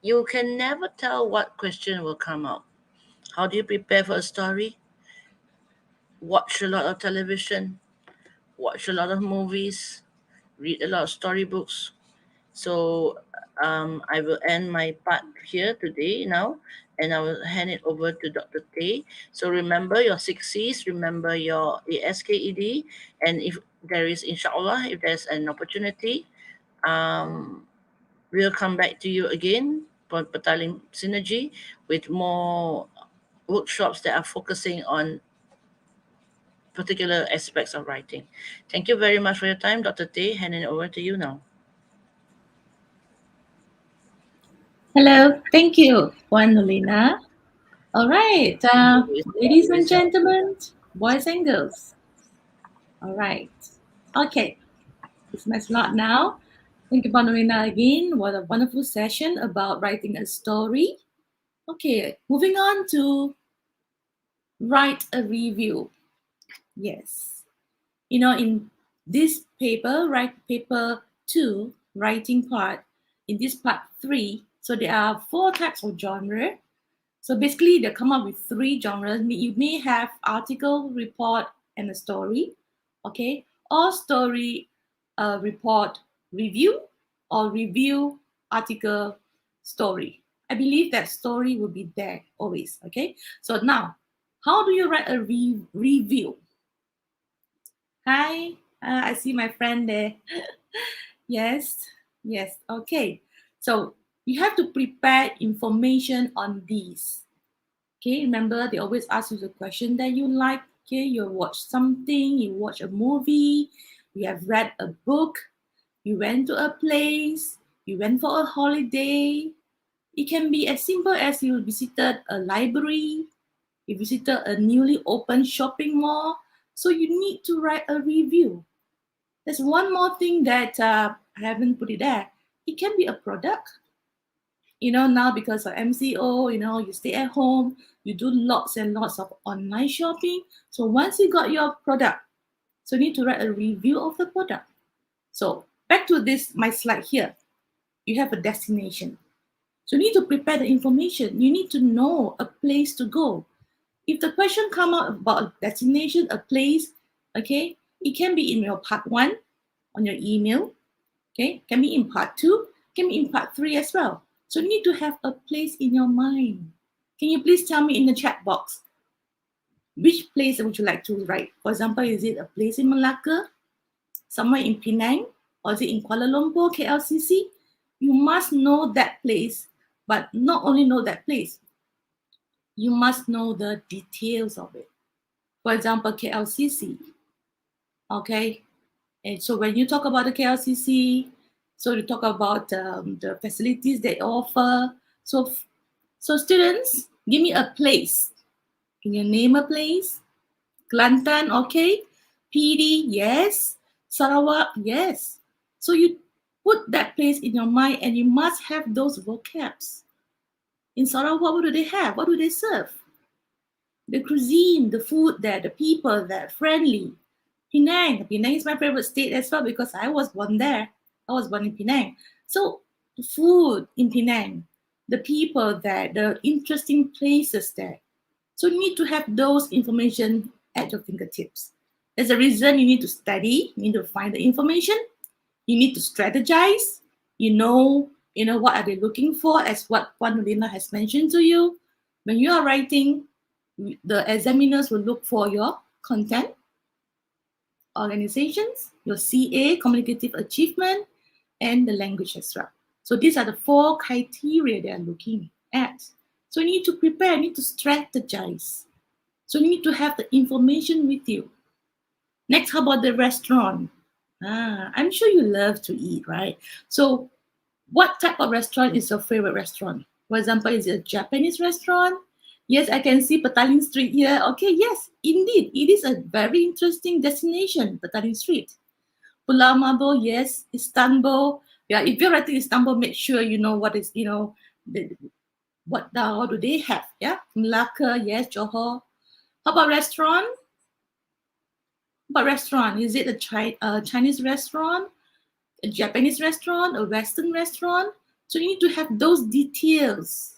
you can never tell what question will come out. How do you prepare for a story? Watch a lot of television, watch a lot of movies, read a lot of storybooks. So I will end my part here today now, and I will hand it over to Dr. Tay. So remember your 6Cs, remember your ASKED, and if there is, inshallah, if there's an opportunity, we'll come back to you again for Petaling Synergy with more workshops that are focusing on particular aspects of writing. Thank you very much for your time, Dr. Tay. Handing it over to you now. Hello. Thank you, Puan Nolina. All right. Ladies and gentlemen, boys and girls. All right. Okay. It's my slot now. Thank you, Puan Nolina, again. What a wonderful session about writing a story. Okay. Moving on to write a review. Yes. In this paper, write paper 2, writing part, in this part 3, so there are 4 types of genre. So basically, they come up with 3 genres. You may have article, report, and a story, okay? Or story, report, review, or review, article, story. I believe that story will be there always, okay? So now, How do you write a review? Hi, I see my friend there. Yes, yes, okay. So you have to prepare information on these. Okay, remember they always ask you the question that you like. Okay, you watch something, you watch a movie, you have read a book, you went to a place, you went for a holiday. It can be as simple as you visited a library, you visited a newly opened shopping mall. So you need to write a review. There's one more thing that I haven't put it there. It can be a product. Now because of MCO, you stay at home, you do lots and lots of online shopping. So once you got your product, so you need to write a review of the product. So back to this, my slide here. You have a destination. So you need to prepare the information. You need to know a place to go. If the question come out about a destination, a place, okay, it can be in your part 1 on your email, okay, can be in part 2, can be in part 3 as well. So you need to have a place in your mind. Can you please tell me in the chat box, which place would you like to write? For example, is it a place in Malacca, somewhere in Penang, or is it in Kuala Lumpur, KLCC? You must know that place, but not only know that place, you must know the details of it. For example, KLCC, okay? And so when you talk about the KLCC, so you talk about the facilities they offer. So students, give me a place. Can you name a place? Kelantan, okay. PD, yes. Sarawak, yes. So you put that place in your mind and you must have those vocabs. In Sarawak, what do they have? What do they serve? The cuisine, the food there, the people there, friendly. Penang is my favorite state as well because I was born there. I was born in Penang. So the food in Penang, the people there, the interesting places there. So you need to have those information at your fingertips. There's a reason you need to study, you need to find the information, you need to strategize, what are they looking for, as what Puan Nolina has mentioned to you. When you are writing, the examiners will look for your content, organizations, your CA, communicative achievement, and the language as well. So these are the 4 criteria they are looking at. So you need to prepare, you need to strategize. So you need to have the information with you. Next, how about the restaurant? I'm sure you love to eat, right? So what type of restaurant is your favorite restaurant? For example, is it a Japanese restaurant? Yes, I can see Petaling Street here. Okay, yes, indeed, it is a very interesting destination, Petaling Street. Pulau Mabo, yes. Istanbul. Yeah, if you're writing Istanbul, make sure you know what is, what do they have? Yeah, Malacca, yes, Johor. How about restaurant? What restaurant? Is it a Chinese restaurant, a Japanese restaurant, a Western restaurant? So you need to have those details.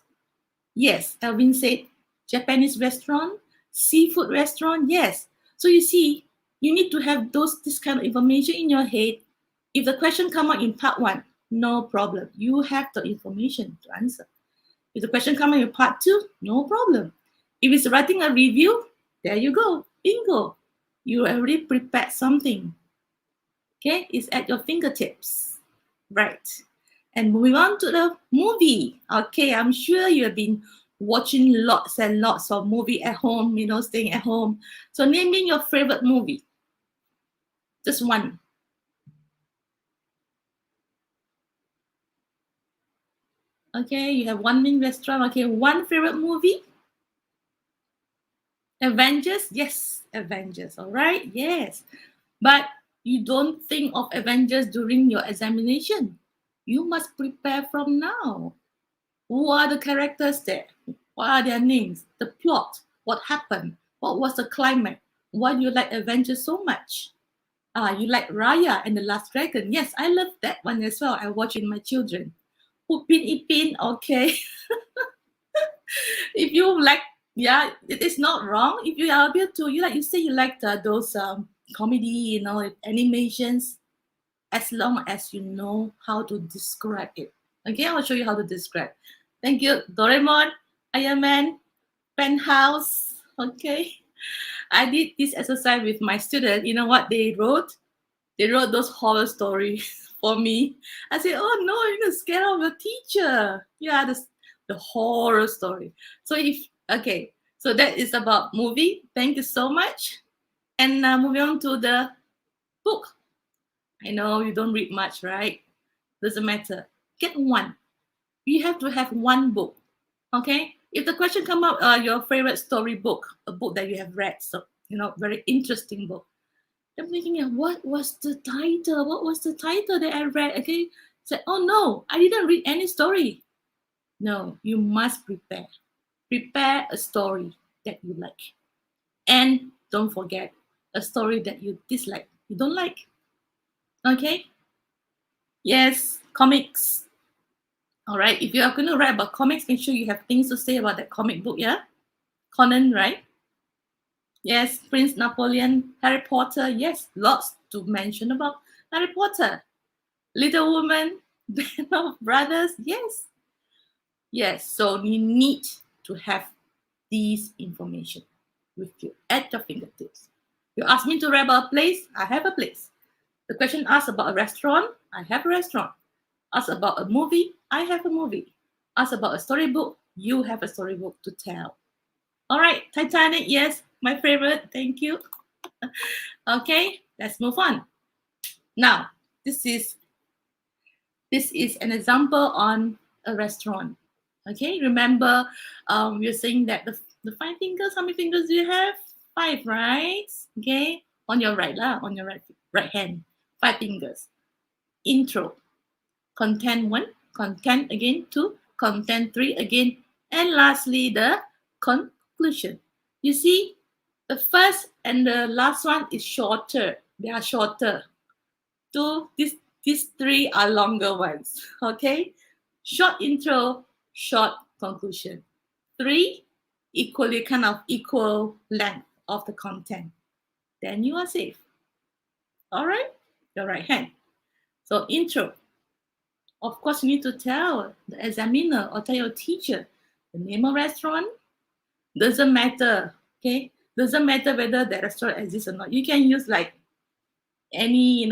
Yes, Alvin said Japanese restaurant, seafood restaurant, yes. So you see, you need to have this kind of information in your head. If the question come out in part 1, no problem. You have the information to answer. If the question come out in part 2, no problem. If it's writing a review, there you go. Bingo. You already prepared something. Okay, it's at your fingertips. Right. And moving on to the movie. Okay, I'm sure you have been watching lots and lots of movie at home, staying at home. So naming your favorite movie. Just one. Okay, you have one main restaurant. Okay, one favorite movie. Avengers? Yes, Avengers. All right, yes. But you don't think of Avengers during your examination. You must prepare from now. Who are the characters there? What are their names? The plot? What happened? What was the climax? Why do you like Avengers so much? You like Raya and the Last Dragon. Yes, I love that one as well. I watch it with my children. Upin Ipin, okay. If you like, yeah, it is not wrong. If you are able to, you say you like those comedy, animations, as long as you know how to describe it. Okay, I'll show you how to describe. Thank you, Doraemon, Iron Man, Penthouse. Okay. I did this exercise with my student. You know what they wrote? They wrote those horror stories for me. I said, "Oh no, you're gonna scare off your teacher." Yeah, the horror story. So okay, so that is about movie. Thank you so much. And moving on to the book. I know you don't read much, right? Doesn't matter. Get one. You have to have one book. Okay. If the question come up, your favorite story book, a book that you have read, so very interesting book. I'm thinking, what was the title? What was the title that I read? Okay, said, oh no, I didn't read any story. No, you must prepare. Prepare a story that you like, and don't forget a story that you dislike, you don't like. Okay. Yes, comics. All right. If you are going to write about comics, make sure you have things to say about that comic book. Yeah, Conan, right? Yes, Prince Napoleon, Harry Potter. Yes, lots to mention about Harry Potter. Little Woman, Band of Brothers. Yes. Yes. So you need to have these information with you at your fingertips. You ask me to write about a place, I have a place. The question asks about a restaurant, I have a restaurant. Ask about a movie, I have a movie. Ask about a storybook, you have a storybook to tell. All right, Titanic, yes, my favorite. Thank you. Okay, let's move on. Now, this is an example on a restaurant. Okay, remember, we're saying that the 5 fingers. How many fingers do you have? 5, right? Okay, on your right lah, on your right hand, 5 fingers. Intro, content 1, content again 2, content 3 again, and lastly the conclusion. You see, the first and the last one is shorter. They are shorter. These 3 are longer ones. Okay, short intro, short conclusion. 3 equally kind of equal length of the content. Then you are safe. All right, your right hand. So intro. Of course, you need to tell the examiner or tell your teacher the name of restaurant. Doesn't matter. Okay, doesn't matter whether the restaurant exists or not. You can use like any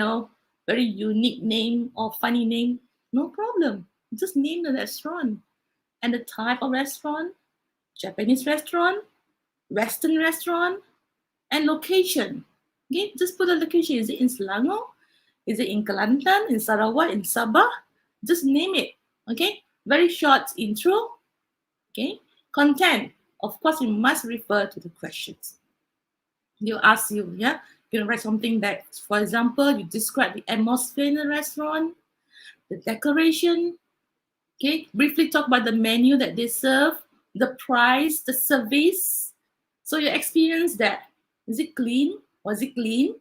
very unique name or funny name. No problem. Just name the restaurant and the type of restaurant. Japanese restaurant, Western restaurant, and location. Okay, just put a location. Is it in Selangor? Is it in Kelantan, in Sarawak, in Sabah? Just name it. Okay, very short intro. Okay, content. Of course, you must refer to the questions. You ask you, yeah, you can write something that, for example, you describe the atmosphere in the restaurant, the decoration. Okay, briefly talk about the menu that they serve, the price, the service. So you experience that. Is it clean? Was it clean?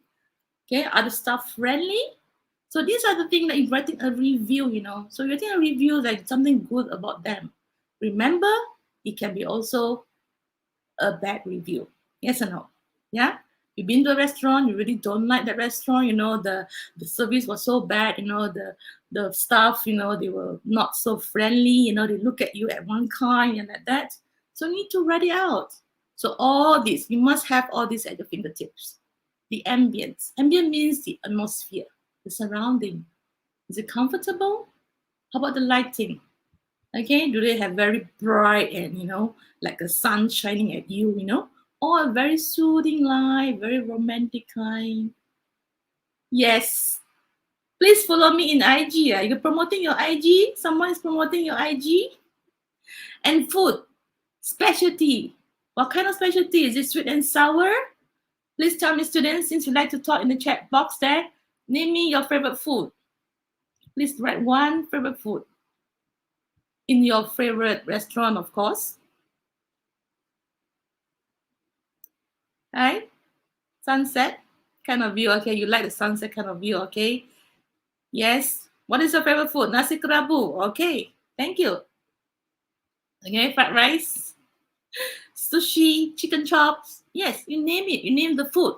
Okay, are the staff friendly? So these are the things that you're writing a review, So you're writing a review like something good about them. Remember, it can be also a bad review. Yes or no? Yeah? You've been to a restaurant, you really don't like that restaurant, the service was so bad, the staff, they were not so friendly, they look at you at one kind and like that. So you need to write it out. So all this, you must have all this at your fingertips. The ambience. Ambient means the atmosphere, the surrounding. Is it comfortable? How about the lighting? Okay, do they have very bright and like the sun shining at you, or a very soothing light, very romantic kind? Yes. Please follow me in IG. You're promoting your IG? Someone is promoting your IG? And food, specialty. What kind of specialty? Is it sweet and sour? Please tell me, students, since you like to talk in the chat box there, name me your favorite food. Please write one favorite food in your favorite restaurant, of course. Right? Sunset kind of view. Okay, you like the sunset kind of view. Okay. Yes. What is your favorite food? Nasi kerabu. Okay. Thank you. Okay, fried rice, sushi, chicken chops. Yes, you name it. You name the food.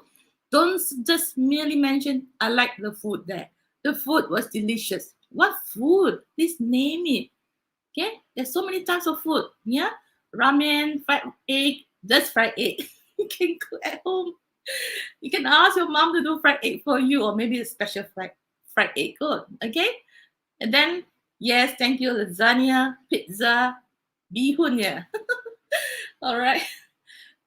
Don't just merely mention, I like the food there. The food was delicious. What food? Please name it. Okay, there's so many types of food. Yeah, ramen, fried egg, just fried egg. You can cook at home. You can ask your mom to do fried egg for you, or maybe a special fried egg good. Okay? And then, yes, thank you, lasagna, pizza, bihun, yeah. All right.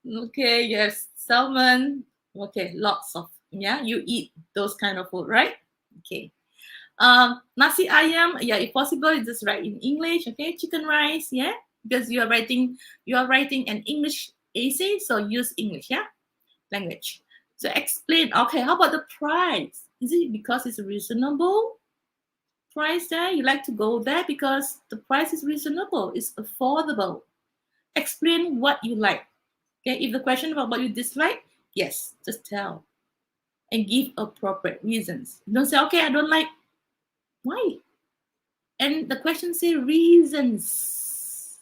Okay, yes, salmon. Okay, lots of, yeah, you eat those kind of food, right? Okay. Nasi ayam, yeah, if possible, just write in English, okay? Chicken rice, yeah, because you are writing an English essay, so use English, yeah, language. So explain, okay, how about the price? Is it because it's reasonable price there? You like to go there because the price is reasonable, it's affordable. Explain what you like. Okay, if the question about what you dislike, yes, just tell and give appropriate reasons. Don't say, okay, I don't like. Why? And the question say reasons.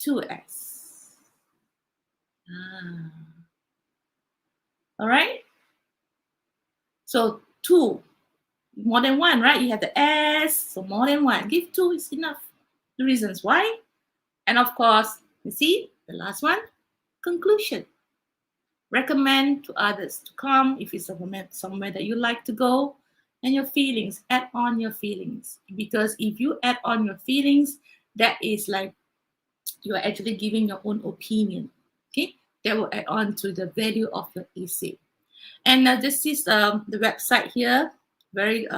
2S. Ah. All right. So two, more than one, right? You have the S, so more than one. Give two is enough. The reasons why. And of course, you see the last one, conclusion. Recommend to others to come if it's somewhere that you like to go. And your feelings, add on your feelings. Because if you add on your feelings, that is like you are actually giving your own opinion. Okay, that will add on to the value of your essay. And this is the website here, very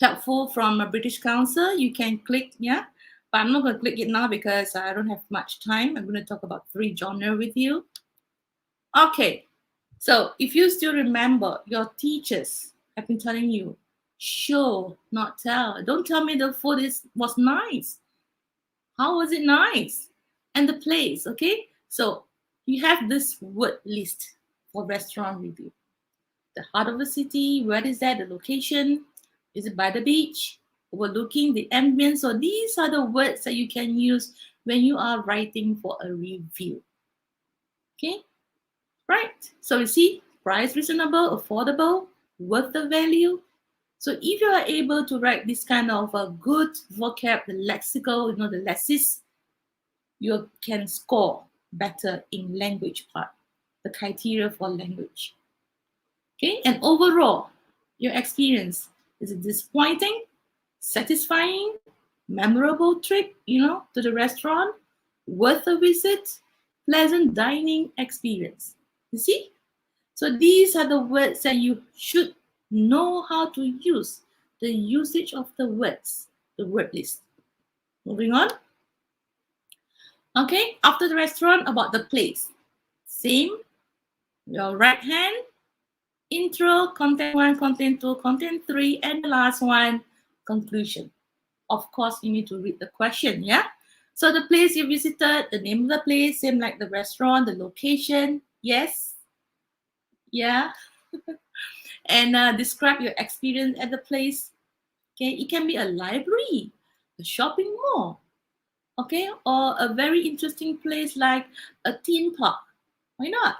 helpful from a British Council. You can click, yeah, but I'm not going to click it now because I don't have much time. I'm going to talk about 3 genres with you. Okay, so if you still remember, your teachers have been telling you, show, not tell. Don't tell me the food was nice. How was it nice? And the place, okay? So you have this word list for restaurant review. The heart of the city, where is that? The location? Is it by the beach? Overlooking the ambience? So these are the words that you can use when you are writing for a review. Okay? Right. So you see, price reasonable, affordable, worth the value. So if you are able to write this kind of a good vocab, the lexical, the lexis, you can score better in language part, the criteria for language. Okay, and overall, your experience, is it disappointing, satisfying, memorable trip, to the restaurant, worth a visit, pleasant dining experience? You see? So these are the words that you should know how to use, the usage of the words, the word list. Moving on. Okay, after the restaurant, about the place. Same, your right hand, intro, content 1, content 2, content 3, and the last one, conclusion. Of course, you need to read the question, yeah? So the place you visited, the name of the place, same like the restaurant, the location, yes? Yeah? And describe your experience at the place. Okay, it can be a library, a shopping mall, okay, or a very interesting place like a theme park. Why not?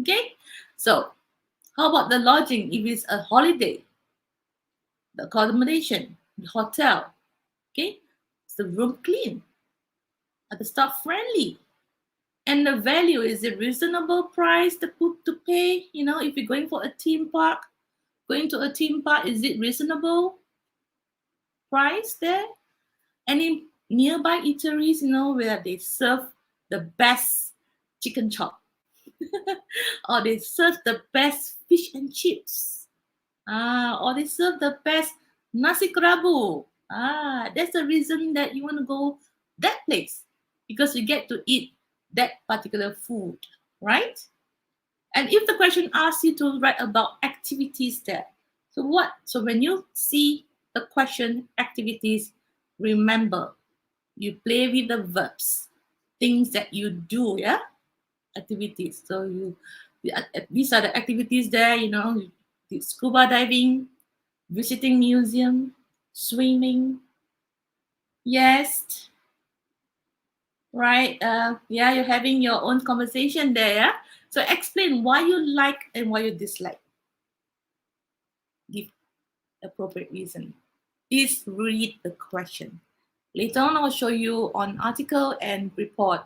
Okay, so how about the lodging? If it's a holiday, the accommodation, the hotel, okay, is the room clean? Are the staff friendly? And the value, is it reasonable price to pay? If you're going for a theme park, is it reasonable price there? Any nearby eateries, where they serve the best chicken chop or they serve the best fish and chips, or they serve the best nasi kerabu. That's the reason that you want to go that place, because you get to eat that particular food, right? And if the question asks you to write about activities there, so when you see the question activities, remember, you play with the verbs, things that you do, yeah, activities. So these are the activities there. Scuba diving, visiting museum, swimming. Yes, right. Yeah, you're having your own conversation there. Yeah? So explain why you like and why you dislike. Give appropriate reason. Please read the question. Later on, I'll show you on article and report.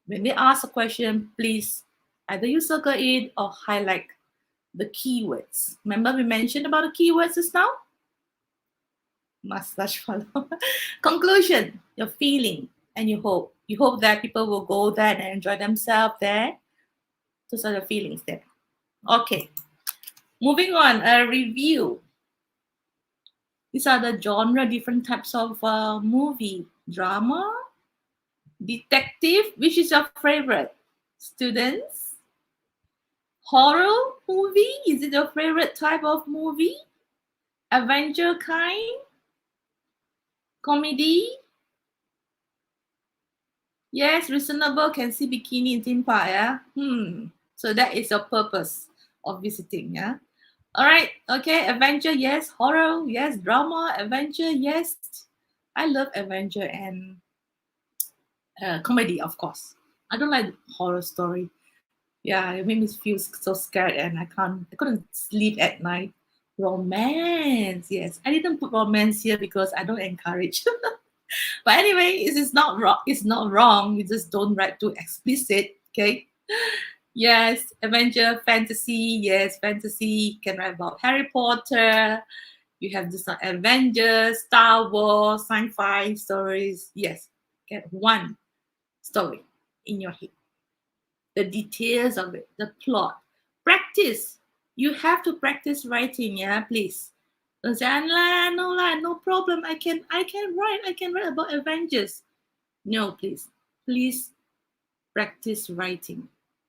When they ask a question, please Either you circle it or highlight the keywords. Remember we mentioned about the keywords just now? Mustache follow. Conclusion, your feeling and you hope. You hope that people will go there and enjoy themselves there. Those are the feelings there. Okay. Moving on, a review. These are the genre, different types of movie. Drama, detective, which is your favorite? Students? Horror movie, is it your favorite type of movie? Adventure kind? Comedy? Yes, reasonable, can see bikini in theme park, yeah? So that is your purpose of visiting, yeah? All right, okay, adventure, yes. Horror, yes. Drama, adventure, yes. I love adventure and comedy, of course. I don't like horror story. Yeah, it made me feel so scared and I couldn't sleep at night. Romance, yes. I didn't put romance here because I don't encourage. But anyway, it's not wrong. It's not wrong. You just don't write too explicit. Okay. Yes, adventure, fantasy. Yes, fantasy. Can write about Harry Potter. You have this Avengers, Star Wars, sci-fi stories. Yes, get one story in your head. The details of it, the plot. Practice. You have to practice writing, yeah, please. Don't say, no problem. I can write about Avengers. No, please. Please practice writing.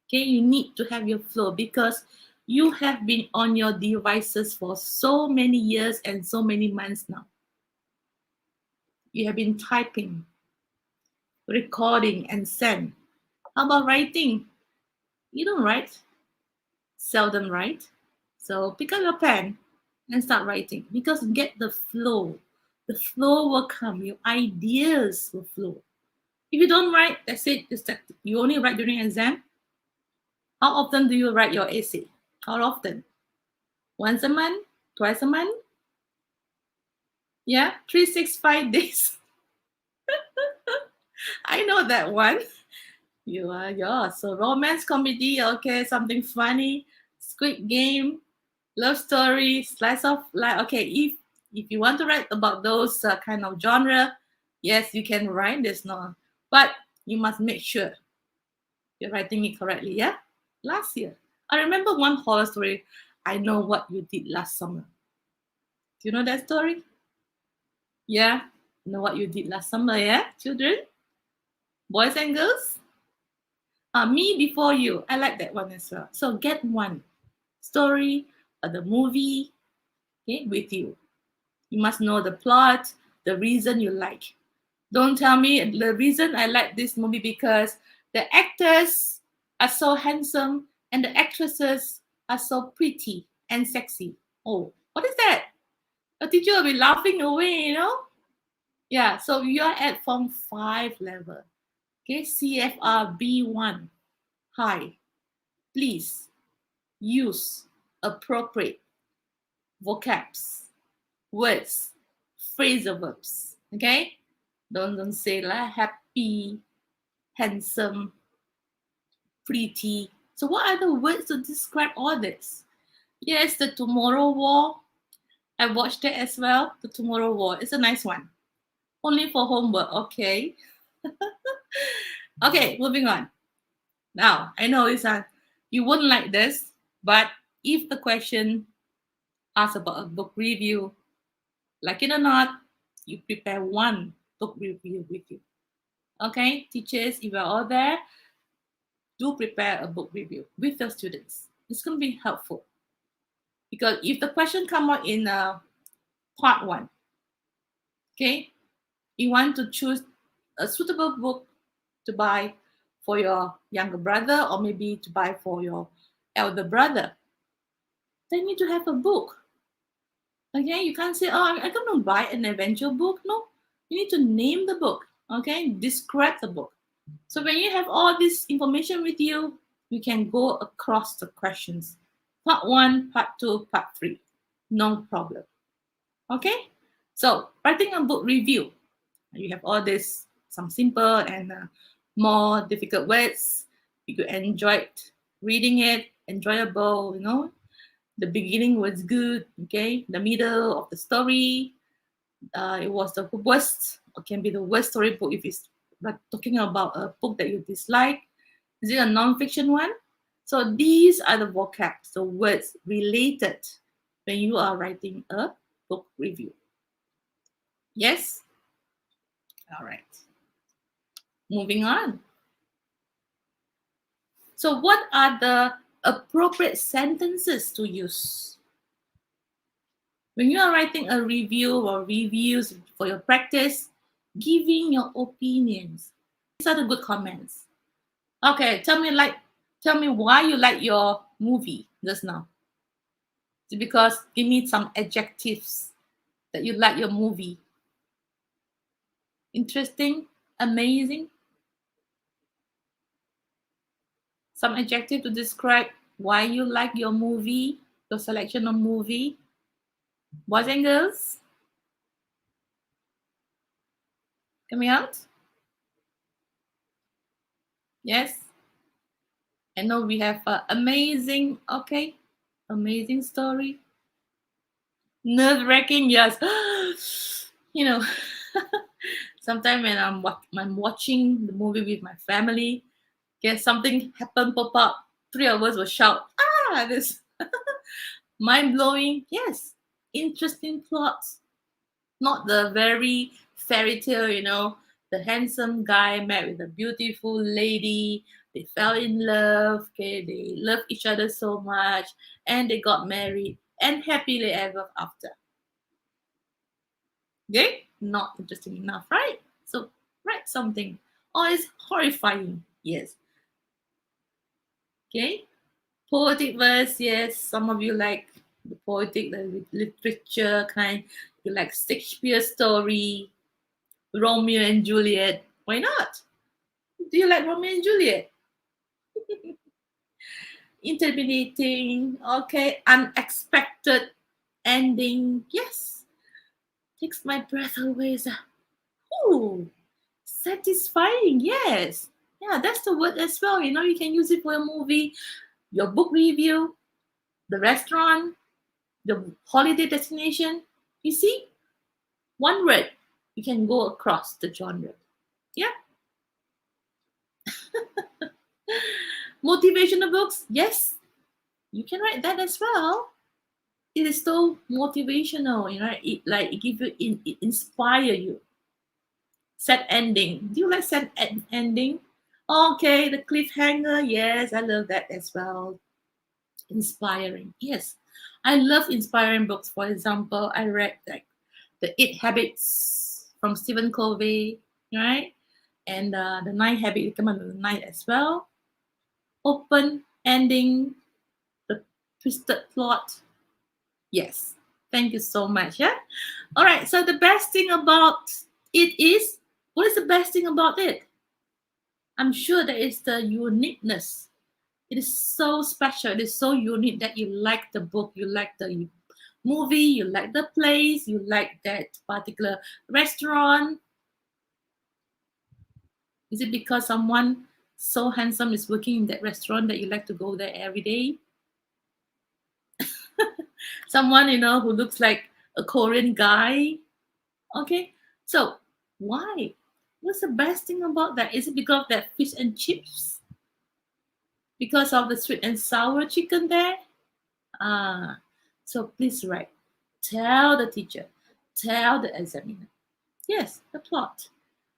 Okay, you need to have your flow because you have been on your devices for so many years and so many months now. You have been typing, recording, and send. How about writing? You don't write, seldom write. So pick up your pen and start writing because get the flow. The flow will come, your ideas will flow. If you don't write, that's it. You only write during exam. How often do you write your essay? How often? Once a month? Twice a month? Yeah, 365 days. I know that one. You are yours. So romance comedy, okay, something funny, Squid Game, love story, slice of life. Okay, if you want to write about those kind of genre, yes, you can write this now, but you must make sure you're writing it correctly. Yeah. Last year, I remember one horror story. I know what you did last summer. Do you know that story? Yeah. Know what you did last summer? Yeah, children, boys and girls. Me before you. I like that one as well. So get one story or the movie, okay, with you. You must know the plot, the reason you like. Don't tell me the reason I like this movie because the actors are so handsome and the actresses are so pretty and sexy. Oh, what is that? The teacher will be laughing away, Yeah, so you're at Form 5 level. Okay, CFR B1. Hi. Please use appropriate vocabs, words, phrasal verbs. Okay? Don't say like happy, handsome, pretty. So what are the words to describe all this? Yes, the Tomorrow War. I watched it as well. The Tomorrow War. It's a nice one. Only for homework. Okay. Okay, moving on. Now, I know you wouldn't like this, but if the question asks about a book review, like it or not, you prepare one book review with you. Okay, teachers, if you're all there, do prepare a book review with your students. It's going to be helpful because if the question come out in part one, okay, you want to choose a suitable book to buy for your younger brother or maybe to buy for your elder brother, they need to have a book. Okay, you can't say, oh, I'm going to buy an adventure book. No, you need to name the book. Okay, describe the book. So when you have all this information with you, you can go across the questions. Part 1, part 2, part 3. No problem. Okay, so writing a book review. You have all this, some simple and more difficult words. You could enjoy it reading it, enjoyable, The beginning was good, okay? The middle of the story, it was the worst, or can be the worst storybook if it's like talking about a book that you dislike. Is it a non-fiction one? So these are the vocabs, the words related when you are writing a book review. Yes? All right. Moving on. So what are the appropriate sentences to use? When you are writing a review or reviews for your practice, giving your opinions. These are the good comments. Okay, tell me why you like your movie just now. Is it because give me some adjectives that you like your movie? Interesting, amazing. Some adjective to describe why you like your movie, your selection of movie. Boys and girls, coming out? Yes. I know we have amazing, okay, amazing story. Nerve-wracking, yes. You know, sometimes when I'm watching the movie with my family, okay, something happen, pop up, three of us will shout, this mind-blowing, yes, interesting plots, not the very fairy tale, the handsome guy met with a beautiful lady, they fell in love, okay, they love each other so much, and they got married and happily ever after. Okay, not interesting enough, right? So write something. Oh, it's horrifying. Yes. Okay. Poetic verse. Yes. Some of you like the poetic, the literature kind. You like Shakespeare story, Romeo and Juliet. Why not? Do you like Romeo and Juliet? Intimidating. Okay. Unexpected ending. Yes. Takes my breath away. Ooh, satisfying. Yes. Yeah, that's the word as well. You can use it for a movie, your book review, the restaurant, the holiday destination. You see, one word, you can go across the genre. Yeah. Motivational books, yes, you can write that as well. It is so motivational, it give you, it inspire you. Sad ending. Do you like sad ending? Okay, the cliffhanger. Yes, I love that as well. Inspiring. Yes, I love inspiring books. For example, I read like the 8 Habits from Stephen Covey, right? And the 9 Habits, come on, the night as well. Open ending, the twisted plot. Yes, thank you so much. Yeah. All right. So the best thing about it is, what is the best thing about it? I'm sure that it's the uniqueness. It is so special. It is so unique that you like the book, you like the movie, you like the place, you like that particular restaurant. Is it because someone so handsome is working in that restaurant that you like to go there every day? Someone, who looks like a Korean guy? Okay. So why? What's the best thing about that? Is it because of that fish and chips? Because of the sweet and sour chicken there? So please write. Tell the teacher. Tell the examiner. Yes, the plot.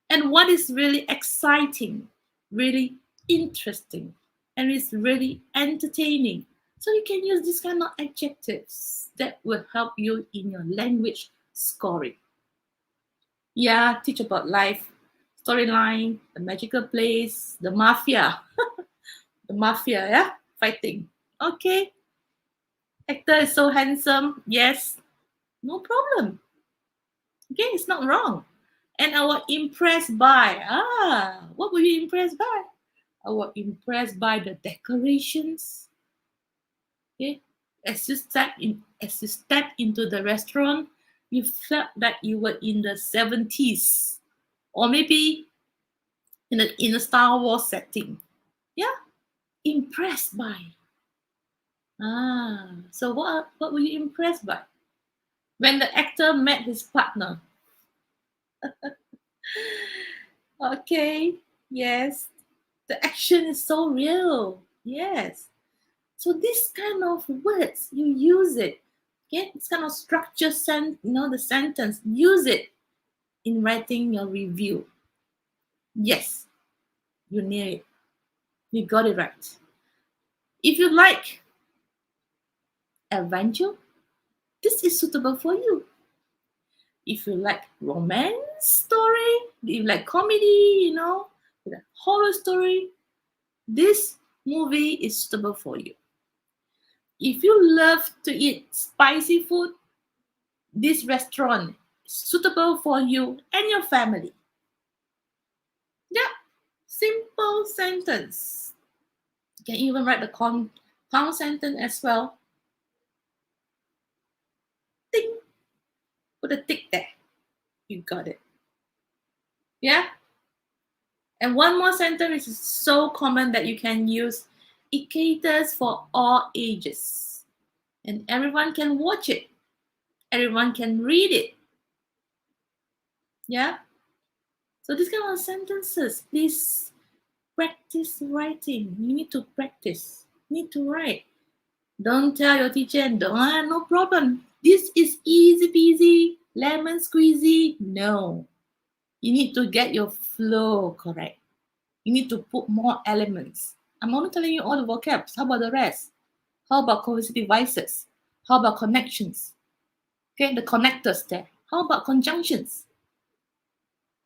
And what is really exciting, really interesting, and is really entertaining. So you can use these kind of adjectives that will help you in your language scoring. Yeah, teach about life, storyline, the magical place, the mafia. The mafia, yeah, fighting. Okay. Actor is so handsome. Yes, no problem. Okay, it's not wrong. And I was impressed by, what were you impressed by? I was impressed by the decorations. Okay, as you step into the restaurant, you felt that you were in the 70s, or maybe in a Star Wars setting. Yeah, impressed by? So what were you impressed by? When the actor met his partner. Okay, yes, the action is so real. Yes. So this kind of words, you use it. Okay, this kind of structure, the sentence, use it in writing your review. Yes, you nailed it. You got it right. If you like adventure, this is suitable for you. If you like romance story, if you like comedy, with a horror story, this movie is suitable for you. If you love to eat spicy food, this restaurant is suitable for you and your family. Yeah, simple sentence. You can even write the compound sentence as well. Ding. Put a tick there. You got it. Yeah? And one more sentence which is so common that you can use. It caters for all ages. And everyone can watch it. Everyone can read it. Yeah? So these kind of sentences, please practice writing. You need to practice. You need to write. Don't tell your teacher, no problem. This is easy peasy, lemon squeezy. No. You need to get your flow correct. You need to put more elements. I'm only telling you all the vocabs. How about the rest? How about cohesive devices? How about connections? Okay, the connectors there. How about conjunctions?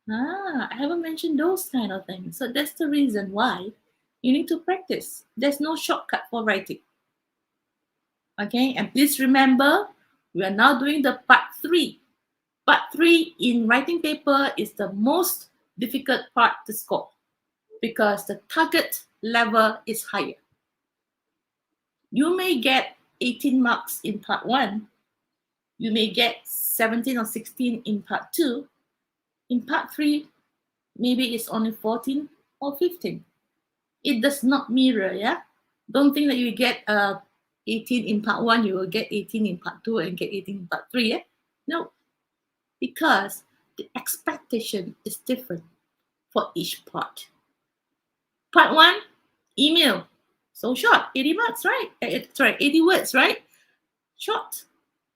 I haven't mentioned those kind of things. So that's the reason why you need to practice. There's no shortcut for writing. Okay, and please remember, we are now doing the part 3. Part 3 in writing paper is the most difficult part to score because the target level is higher. You may get 18 marks in part 1. You may get 17 or 16 in part 2. In part 3, maybe it's only 14 or 15. It does not mirror, yeah? Don't think that you get 18 in part 1, you will get 18 in part 2 and get 18 in part 3, yeah? No, because the expectation is different for each part. Part 1, email. So short, 80 marks, right? 80 words, right? Short,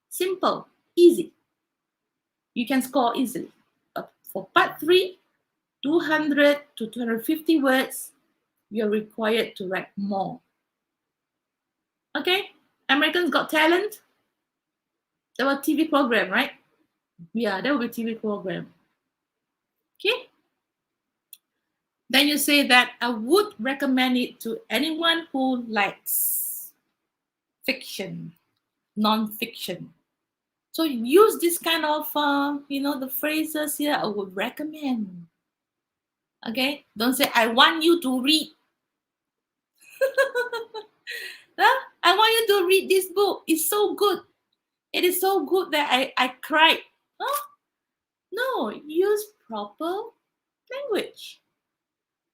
simple, easy. You can score easily. But for part 3, 200 to 250 words, you're required to write more. Okay? Americans Got Talent. There was a TV program, right? Yeah, there will be a TV program. Okay? Then you say that I would recommend it to anyone who likes fiction, non-fiction. So use this kind of, the phrases here, I would recommend. Okay? Don't say, I want you to read. I want you to read this book. It's so good. It is so good that I cried. Huh? No, use proper language.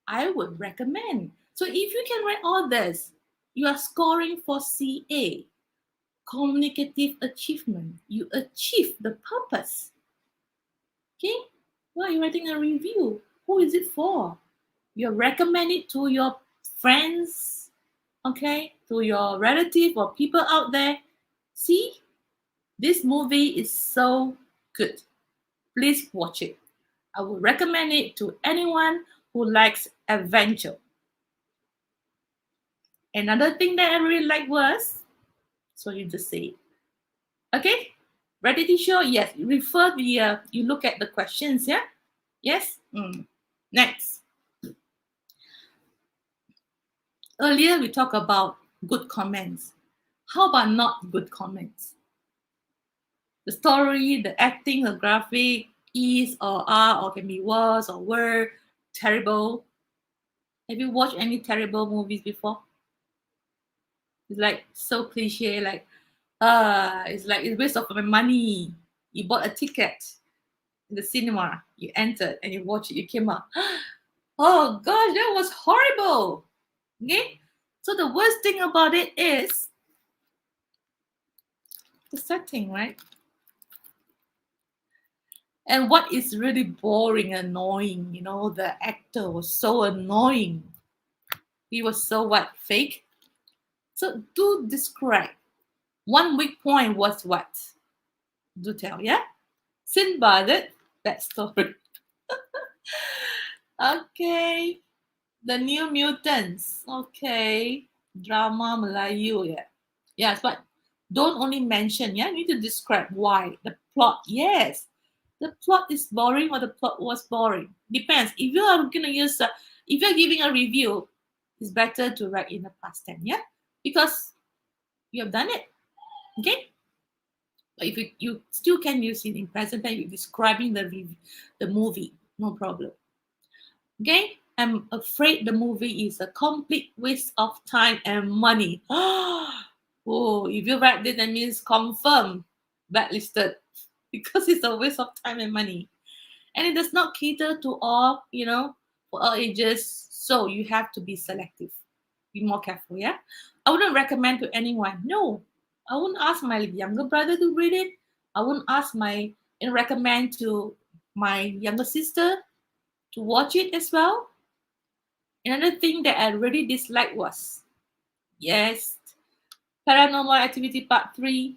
I would recommend. So if you can write all this, you are scoring for CA, communicative achievement. You achieve the purpose. Okay? Well, you're writing a review. Who is it for? You recommend it to your friends, okay? To your relative or people out there. See? This movie is so good. Please watch it. I would recommend it to anyone who likes adventure. Another thing that I really like was, so you just say it. Okay? Ready to show? Yes. Refer the, you look at the questions, yeah? Yes? Next. Earlier we talked about good comments. How about not good comments? The story, the acting, the graphic is or are or can be was or were terrible. Have you watched any terrible movies before? It's like so cliche, like it's like it's waste of my money. You bought a ticket in the cinema, you entered and you watched it, you came out. Oh gosh, that was horrible. Okay? So the worst thing about it is the setting, right? And what is really boring, annoying, the actor was so annoying. He was so what? Fake? So do describe. One weak point was what? Do tell, yeah? Sinbad, that story. Okay. The New Mutants. Okay. Drama Melayu, yeah. Yes, but don't only mention, yeah? You need to describe why. The plot, yes. The plot is boring or the plot was boring. Depends. If you are going to use, if you're giving a review, it's better to write in the past tense, yeah? Because you have done it, okay? But if you still can use it in present tense, you're describing the movie, no problem. Okay, I'm afraid the movie is a complete waste of time and money. Oh, if you write this, that means confirm blacklisted because it's a waste of time and money. And it does not cater to all, for all ages. So you have to be selective. Be more careful, yeah? I wouldn't recommend to anyone. No, I wouldn't ask my younger brother to read it. I wouldn't ask recommend to my younger sister to watch it as well. Another thing that I really disliked was, yes, Paranormal Activity Part 3.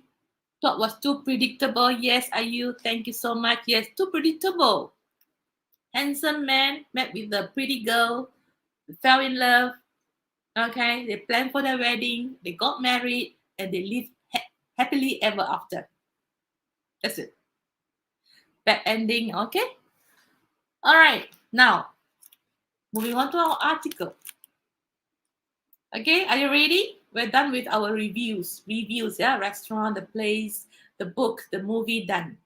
Thought was too predictable. Yes, IU, thank you so much. Yes, too predictable. Handsome man met with a pretty girl, fell in love. Okay, they planned for their wedding, they got married, and they lived happily ever after. That's it. Bad ending, okay? All right, now moving on to our article. Okay, are you ready? We're done with our reviews. Reviews, yeah, restaurant, the place, the book, the movie, done.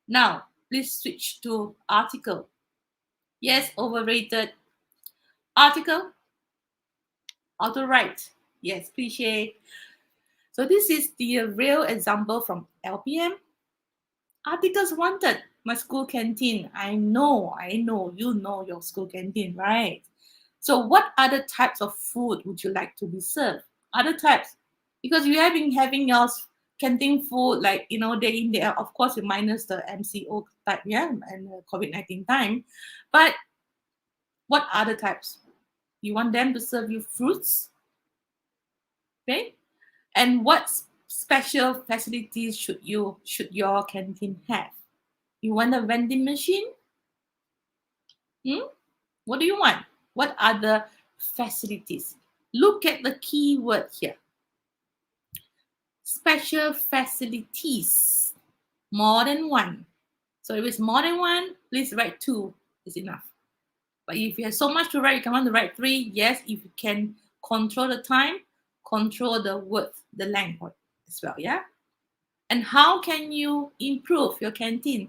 Now, please switch to article. Yes, overrated. Article, auto right. Yes, cliche. So this is the real example from LPM. Articles wanted. My school canteen. I know, you know your school canteen, right? So what other types of food would you like to be served? Other types. Because you have been having your canteen food like, day in, day out. Of course, you minus the MCO type, yeah, and COVID-19 time. But what other types? You want them to serve you fruits? Okay. And what special facilities should your canteen have? You want a vending machine? What do you want? What are the facilities? Look at the key word here. Special facilities. More than one. So if it's more than one, please write 2 is enough. But if you have so much to write, you can want to write 3. Yes, if you can control the time, control the width, the length as well, yeah? And how can you improve your canteen?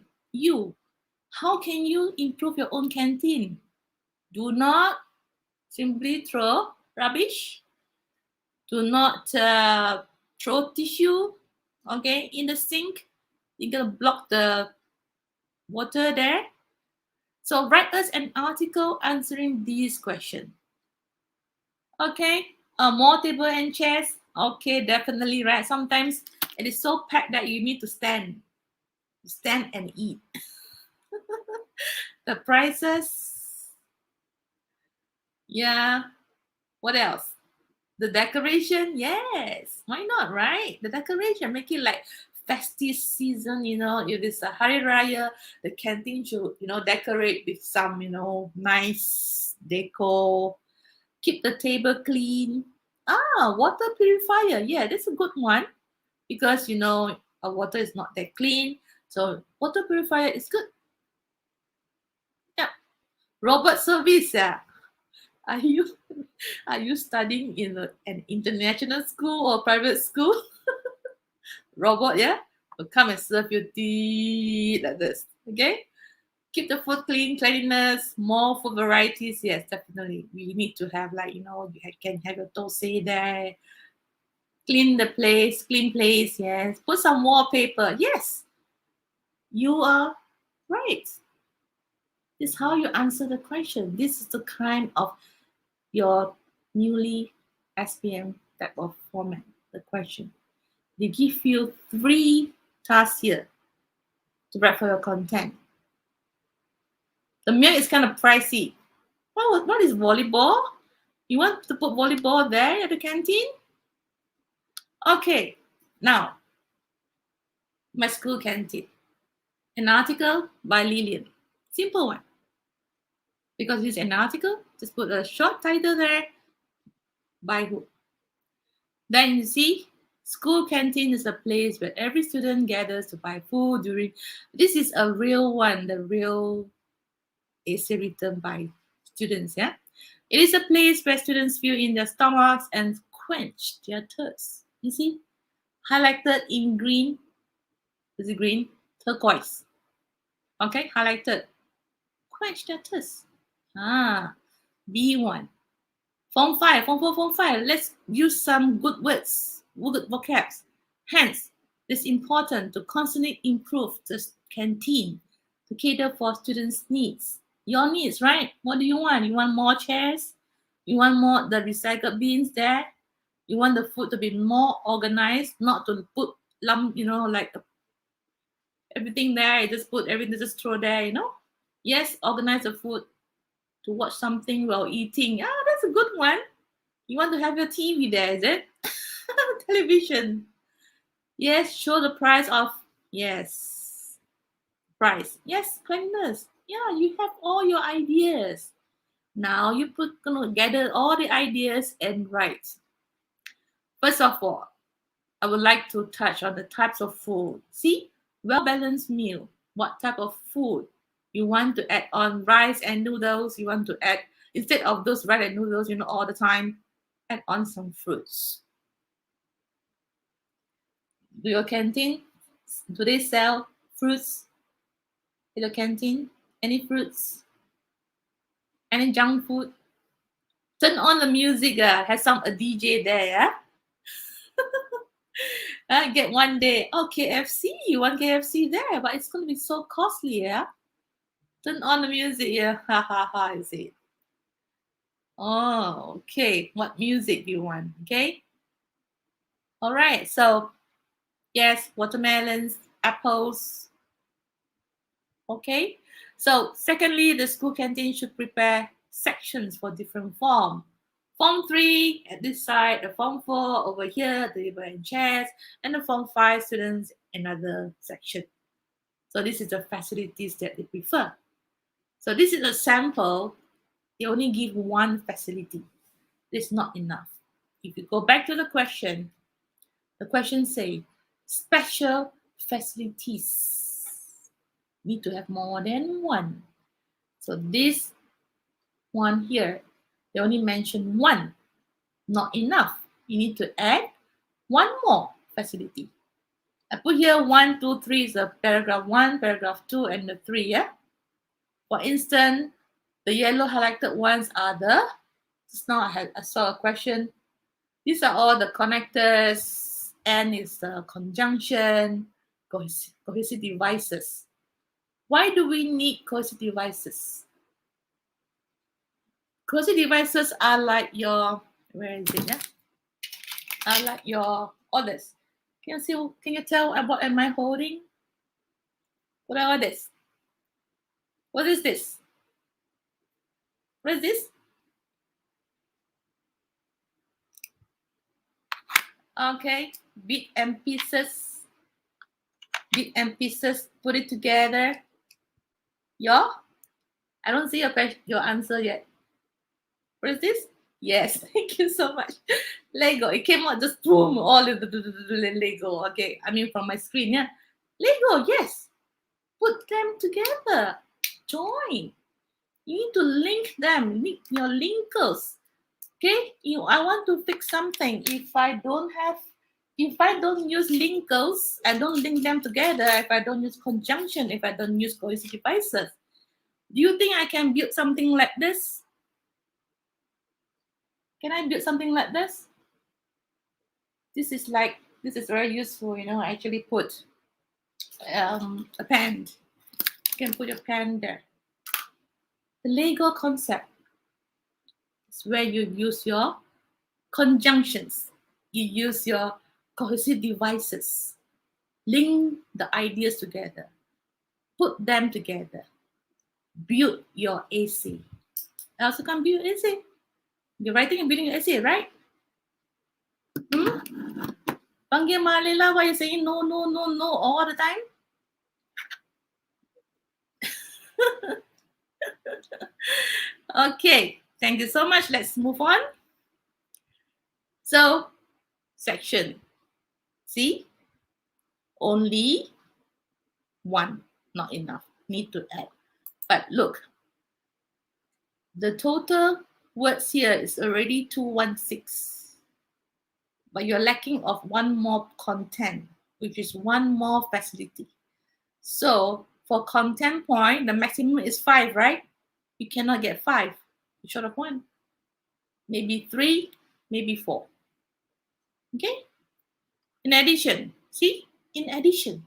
How can you improve your own canteen? Do not simply throw rubbish. Do not throw tissue, okay, in the sink. You're going to block the water there. So write us an article answering these questions. Okay, more table and chairs. Okay, definitely right. Sometimes it is so packed that you need to stand and eat. The prices. Yeah. What else? The decoration. Yes. Why not, right? The decoration. Make it like festive season, if it's a Hari Raya, the canteen should, decorate with some, nice deco. Keep the table clean. Water purifier. Yeah, that's a good one because, our water is not that clean. So water purifier is good. Yeah. Robot service. Yeah. Are you studying in an international school or private school? Robot, yeah, will come and serve you tea like this. Okay. Keep the food clean, cleanliness, more food varieties. Yes, definitely. We need to have can have your dosai there. Clean place. Yes. Put some wallpaper. Yes. You are right. This is how you answer the question. This is the kind of your newly SPM type of format, the question. They give you 3 tasks here to write for your content. The meal is kind of pricey. What is volleyball? You want to put volleyball there at the canteen? Okay, now, my school canteen. An article by Lillian. Simple one. Because it's an article, just put a short title there, by who. Then you see, school canteen is a place where every student gathers to buy food during. This is a real one, the real essay written by students, yeah? It is a place where students fill in their stomachs and quench their thirst. You see? Highlighted in green. Is it green? Turquoise. Okay, highlighted. Quench their thirst. B1. Form 5, Form 4, Form 5. Let's use some good words, good vocabs. Hence, it's important to constantly improve the canteen to cater for students' needs. Your needs, right? What do you want? You want more chairs? You want more the recycled bins there? You want the food to be more organized, not to put lump, like everything there. You just put everything, just throw there, Yes, organize the food to watch something while eating. That's a good one. You want to have your TV there, is it? Television. Yes, show the price of, yes, price. Yes, cleanliness. Yeah, you have all your ideas. Now you gonna gather all the ideas and write. First of all, I would like to touch on the types of food. See, well-balanced meal. What type of food? You want to add on rice and noodles. You want to add, instead of those rice and noodles, all the time, add on some fruits. Do your canteen, do they sell fruits in your canteen? Any fruits? Any junk food? Turn on the music, has a DJ there, yeah? Get one day. Oh, KFC, you want KFC there, but it's going to be so costly, yeah? Turn on the music, yeah. Ha ha ha, is it? Oh, okay. What music do you want? Okay. All right. So, yes, watermelons, apples. Okay. So, secondly, the school canteen should prepare sections for different form. Form 3 at this side, the Form 4 over here, the table and chairs, and the Form 5 students another section. So this is the facilities that they prefer. So this is a sample. They only give one facility. It's not enough. If you go back to the question say special facilities. Need to have more than one. So this one here, they only mention one. Not enough. You need to add one more facility. I put here 1, 2, 3 is a paragraph 1, paragraph 2, and the 3, yeah? For instance, the yellow highlighted ones are just now I saw a question. These are all the connectors, N is the conjunction, cohesive devices. Why do we need cohesive devices? Cohesive devices are like your, where is it, yeah? Are like your orders. Can you tell what am I holding? What are this? What is this? What is this? Okay, bit and pieces. Bit and pieces, put it together. I don't see your answer yet. What is this? Yes, thank you so much. Lego. It came out just boom, all of the Lego. Okay, I mean from my screen, yeah. Lego, yes. Put them together. Join. You need to link them. Link your linkers. Okay, I want to fix something. If I don't use linkers, I don't link them together. If I don't use conjunction, if I don't use cohesive devices, do you think I can build something like this? Can I build something like this? This is very useful. I actually put a pen. You can put your pen there. The Lego concept is where you use your Conjunctions. You use your cohesive devices. Link the ideas together. Put them together. Build your essay. I also can build essay. You're writing and building your essay, right? Panggil Malila, why you saying no, no, no, no all the time? Okay, thank you so much. Let's move on. So, section. See? Only one, not enough. Need to add. But look, the total words here is already 216. But you're lacking of one more content, which is one more facility. So for content point, the maximum is 5, right? You cannot get 5. You're short of 1. Maybe 3, maybe 4. Okay? In addition, see? In addition,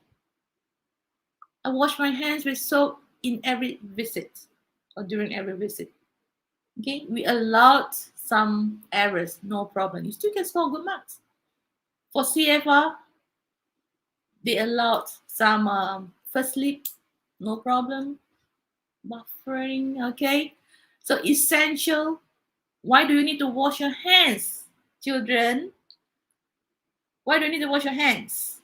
I wash my hands with soap in every visit or during every visit. Okay? We allowed some errors, no problem. You still can score good marks. For CFR, they allowed some first slip, no problem. Buffering, okay? So essential. Why do you need to wash your hands, children? Why do you need to wash your hands?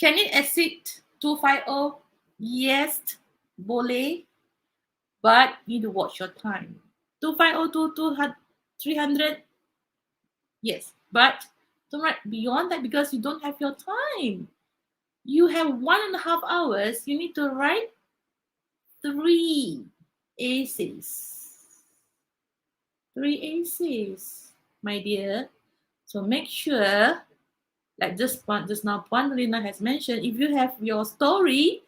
Can it exceed 250? Yes, boleh. But you need to watch your time. 250 to 300? Yes, but don't write beyond that because you don't have your time. You have 1.5 hours. You need to write 3 essays. 3 essays, my dear. So make sure, like just now, Puan Melina has mentioned, if you have your story,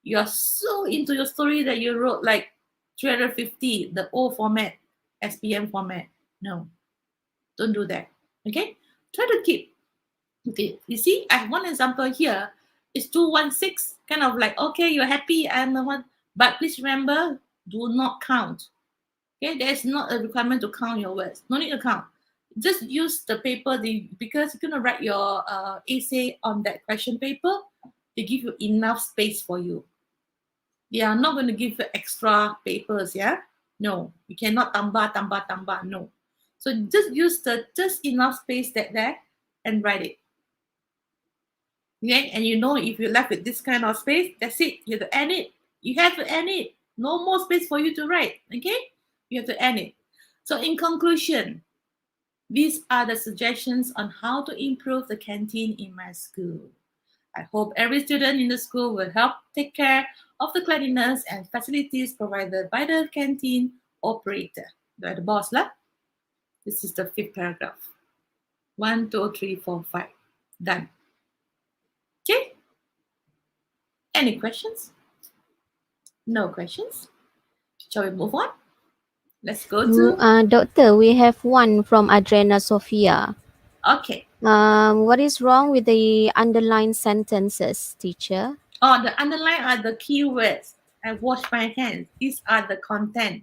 you're so into your story that you wrote like 350, the old format, SPM format. No, don't do that. Okay? Try to keep. Okay, you see, I have one example here. It's 216, kind of like, okay, you're happy, I'm the one. But please remember, do not count. Okay, there's not a requirement to count your words. No need to count. Just use the paper, because you're going to write your essay on that question paper. They give you enough space for you. They are not going to give you extra papers, yeah? No, you cannot tambah, no. So just use just enough space there and write it. Okay, and you know if you're left with this kind of space, that's it. You have to end it. You have to end it. No more space for you to write. Okay, you have to end it. So in conclusion, these are the suggestions on how to improve the canteen in my school. I hope every student in the school will help take care of the cleanliness and facilities provided by the canteen operator. By the boss lah. This is the 5th paragraph. 1, 2, 3, 4, 5. Done. Okay. Any questions? No questions. Shall we move on? Let's go to... Doctor, we have one from Adrena Sophia. Okay. What is wrong with the underlined sentences, teacher? Oh, the underline are the keywords. I wash my hands. These are the content.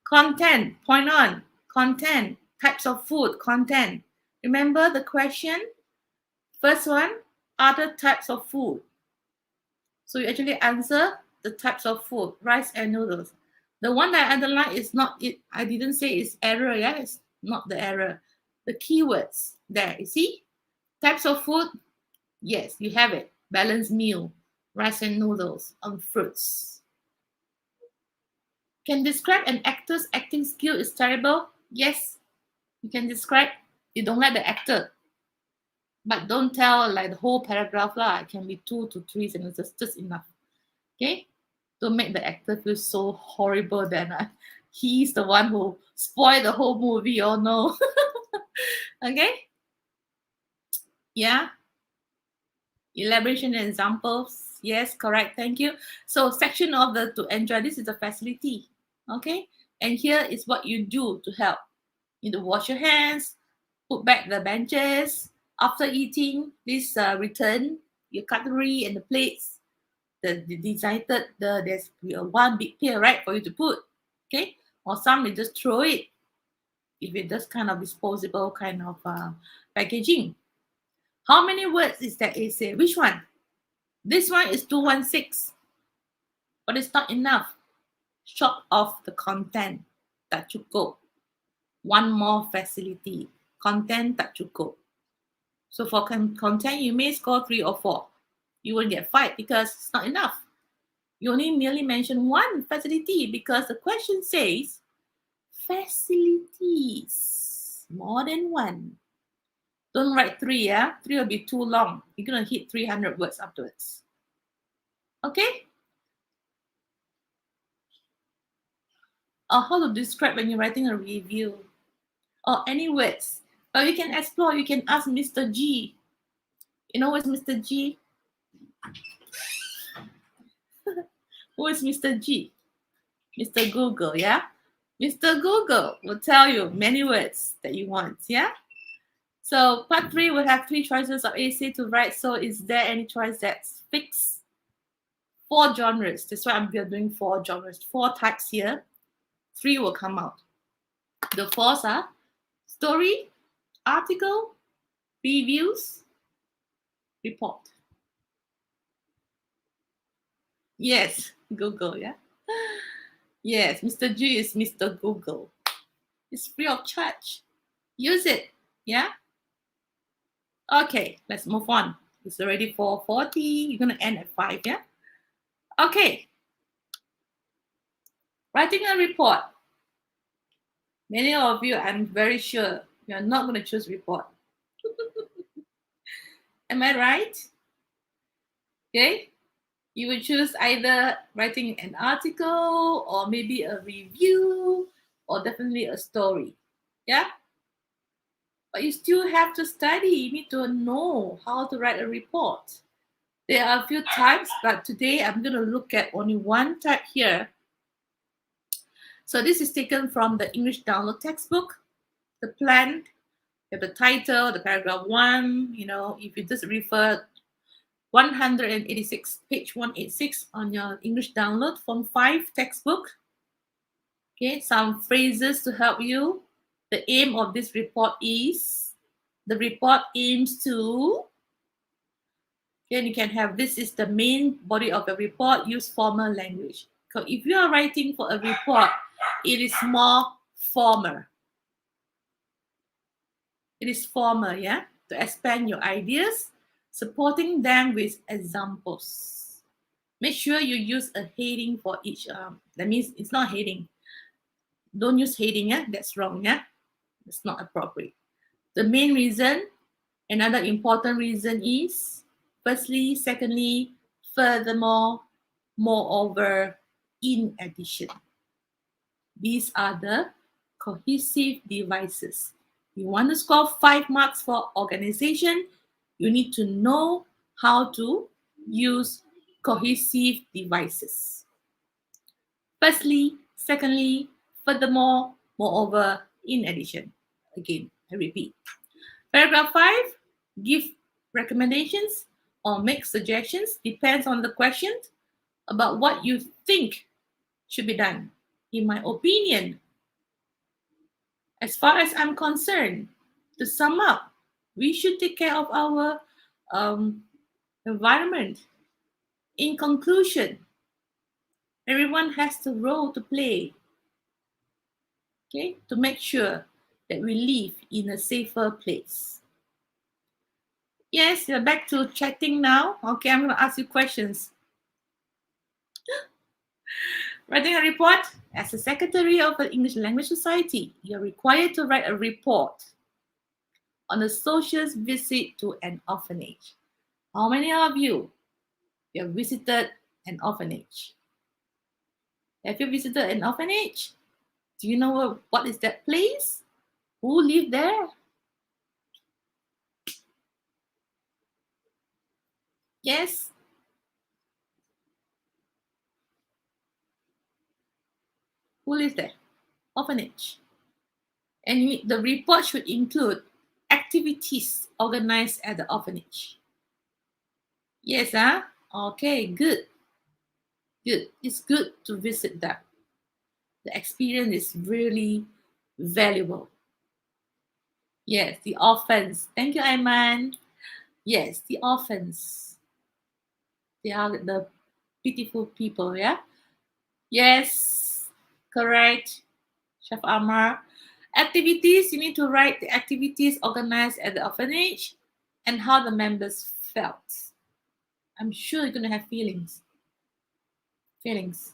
Content, point on. Content, types of food, content. Remember the question? First one, other types of food. So you actually answer the types of food, rice and noodles. The one that I underline is not it. I didn't say it's error, yeah? It's not the error. The keywords there, you see? Types of food, yes, you have it. Balanced meal, rice and noodles, on fruits. Can describe an actor's acting skill is terrible? Yes, you can describe. You don't like the actor. But don't tell like the whole paragraph lah. It can be 2 to 3 sentences, just enough. Okay? Don't make the actor feel so horrible that he's the one who spoiled the whole movie. Oh no. Okay? Yeah? Elaboration and examples. Yes, correct. Thank you. So section of the to enjoy. This is a facility. Okay? And here is what you do to help. You need to wash your hands, put back the benches. After eating, please return your cutlery and the plates. The decided there's one big pail, right, for you to put. Okay? or some may just throw it if it does kind of disposable kind of packaging. How many words is that essay? Which one? This one is 216, but it's not enough. Short of the content tak cukup. One more facility. Content tak cukup. So for content, you may score 3 or 4. You will get 5 because it's not enough. You only merely mention one facility because the question says facilities. More than one. Don't write 3, yeah? 3 will be too long. You're going to hit 300 words afterwards. Okay? Or how to describe when you're writing a review. Or any words. Or you can explore. You can ask Mr. G. You know what's Mr. G? Who is Mr. G? Mr. Google, yeah? Mr. Google will tell you many words that you want, yeah? So part 3 will have 3 choices of essay to write. So is there any choice that's fixed? 4 genres. That's why I'm doing 4 genres. 4 types here. 3 will come out. The 4s are story, article, reviews, report. Yes, Google, yeah? Yes, Mr. G is Mr. Google. It's free of charge. Use it, yeah? Okay, let's move on. It's already 4:40. You're going to end at 5, yeah? Okay. Writing a report. Many of you, I'm very sure, you're not going to choose report. Am I right? Okay. You would choose either writing an article or maybe a review or definitely a story. Yeah? But you still have to study. You need to know how to write a report. There are a few types, but today I'm going to look at only one type here. So this is taken from the English Download textbook. The plan, you have the title, the paragraph 1, you know, if you just refer 186, page 186 on your English Download Form 5 textbook. Okay, some phrases to help you. The aim of this report is, the report aims to, then you can have, this is the main body of the report, use formal language. So if you are writing for a report, it is more formal. It is formal, yeah, to expand your ideas, supporting them with examples. Make sure you use a heading for each. That means it's not heading. Don't use heading, yeah, that's wrong, yeah, it's not appropriate. The main reason, another important reason is, firstly, secondly, furthermore, moreover, in addition. These are the cohesive devices. You want to score 5 marks for organization, you need to know how to use cohesive devices. Firstly, secondly, furthermore, moreover, in addition. Again, I repeat. Paragraph 5, give recommendations or make suggestions, depends on the question, about what you think should be done. In my opinion, as far as I'm concerned, to sum up, we should take care of our environment. In conclusion, everyone has a role to play, okay, to make sure that we live in a safer place. Yes, you're back to chatting now. Okay, I'm going to ask you questions. Writing a report. As a secretary of the English Language Society, you're required to write a report on a social visit to an orphanage. How many of you have visited an orphanage? Have you visited an orphanage? Do you know what is that place? Who live there? Yes? Who lives there? Orphanage. And the report should include activities organized at the orphanage. Yes, huh? Okay, good. Good. It's good to visit them. The experience is really valuable. Yes, the orphans. Thank you, Aiman. Yes, the orphans. They are the beautiful people, yeah? Yes, correct, Chef Amar. Activities, you need to write the activities organized at the orphanage and how the members felt. I'm sure you're going to have feelings. Feelings.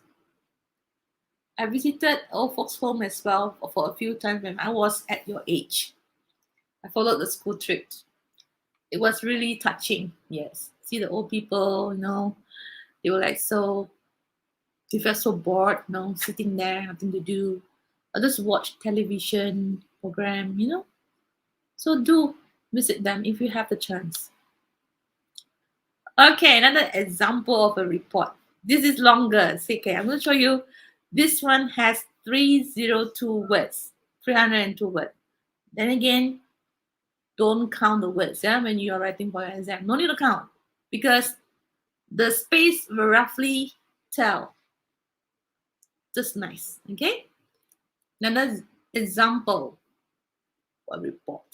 I visited old folks' home as well for a few times when I was at your age. I followed the school trip. It was really touching. Yes. See the old people, they were like they felt so bored, sitting there, nothing to do. Others watch television program. So do visit them if you have the chance. Okay, another example of a report. This is longer. Okay, I'm going to show you. This one has 302 words, 302 words. Then again, don't count the words when you are writing for your exam. No need to count because the space will roughly tell. Just nice. Okay? Another example for report.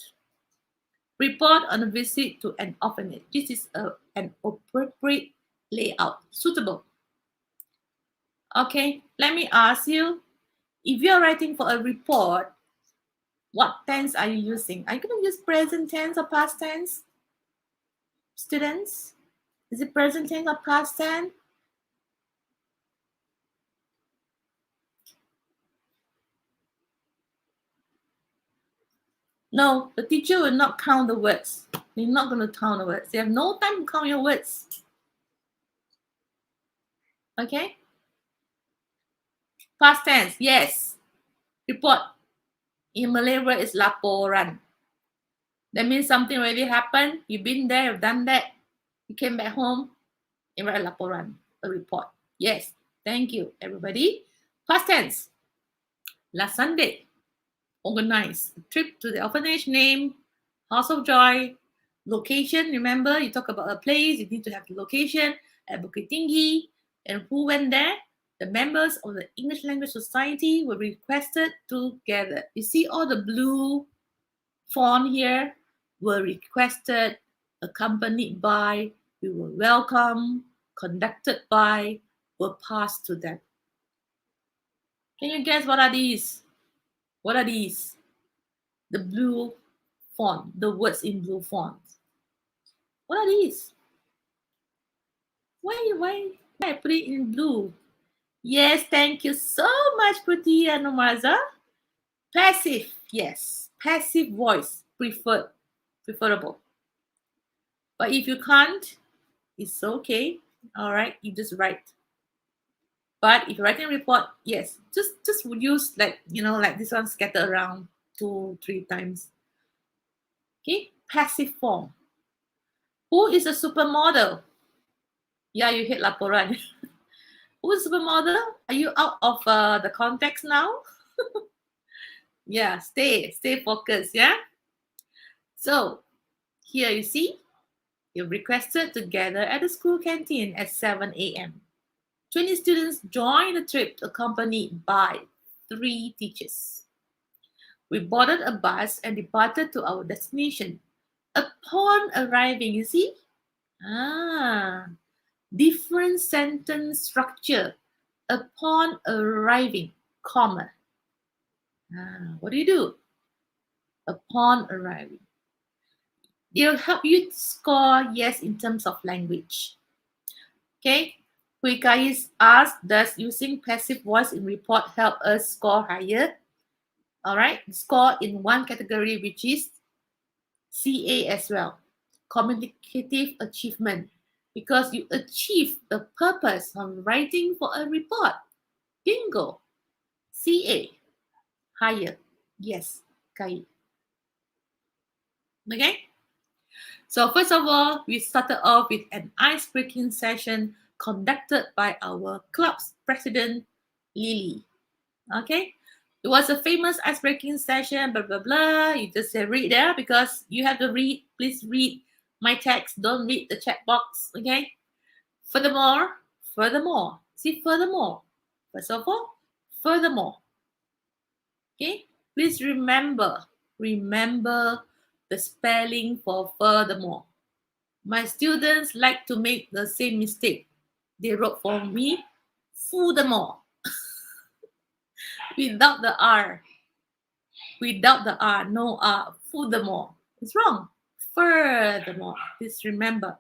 Report on a visit to an orphanage. This is an appropriate layout, suitable. Okay, let me ask you, if you're writing for a report, what tense are you using? Are you going to use present tense or past tense? Students, is it present tense or past tense? No, the teacher will not count the words. They're not going to count the words. They have no time to count your words. Okay? Past tense, yes. Report. In Malay word is laporan. That means something already happened. You've been there, you've done that. You came back home, you write a laporan, a report. Yes, thank you, everybody. Past tense. Last Sunday, organized a trip to the orphanage named House of Joy. Location, remember, you talk about a place, you need to have the location at Bukit Tinggi. And who went there? The members of the English Language Society were requested to gather. You see all the blue font here? Were requested, accompanied by, we were welcome, conducted by, were passed to them. Can you guess what are these? What are these? The blue font, the words in blue font. What are these? Why I put it in blue? Yes, thank you so much, Putih and Nomaza. Passive, yes. Passive voice, preferable. But if you can't, it's okay. All right, you just write. But if you're writing a report, yes, just use like this one scattered around 2-3 times. Okay, passive form. Who is a supermodel? Yeah, you hit laporan. Who is supermodel? Are you out of the context now? Yeah, stay focused. Yeah. So here you see, you're requested to gather at the school canteen at 7 a.m. 20 students joined the trip accompanied by 3 teachers. We boarded a bus and departed to our destination. Upon arriving, you see? Different sentence structure. Upon arriving, comma. What do you do? Upon arriving. It'll help you score yes in terms of language. Okay? Kuikais asked, does using passive voice in report help us score higher? All right, score in one category, which is CA as well, communicative achievement, because you achieve the purpose of writing for a report. Bingo. CA, higher. Yes, Kai. Okay. So first of all, we started off with an ice-breaking session conducted by our club's president, Lily. Okay. It was a famous ice-breaking session, blah, blah, blah. You just read there because you have to read. Please read my text. Don't read the chat box, okay? Furthermore. See, furthermore. First of all, furthermore. Okay, please remember the spelling for furthermore. My students like to make the same mistake. They wrote for me furthermore without the R. Without the R, no R. Furthermore. It's wrong. Furthermore. Please remember.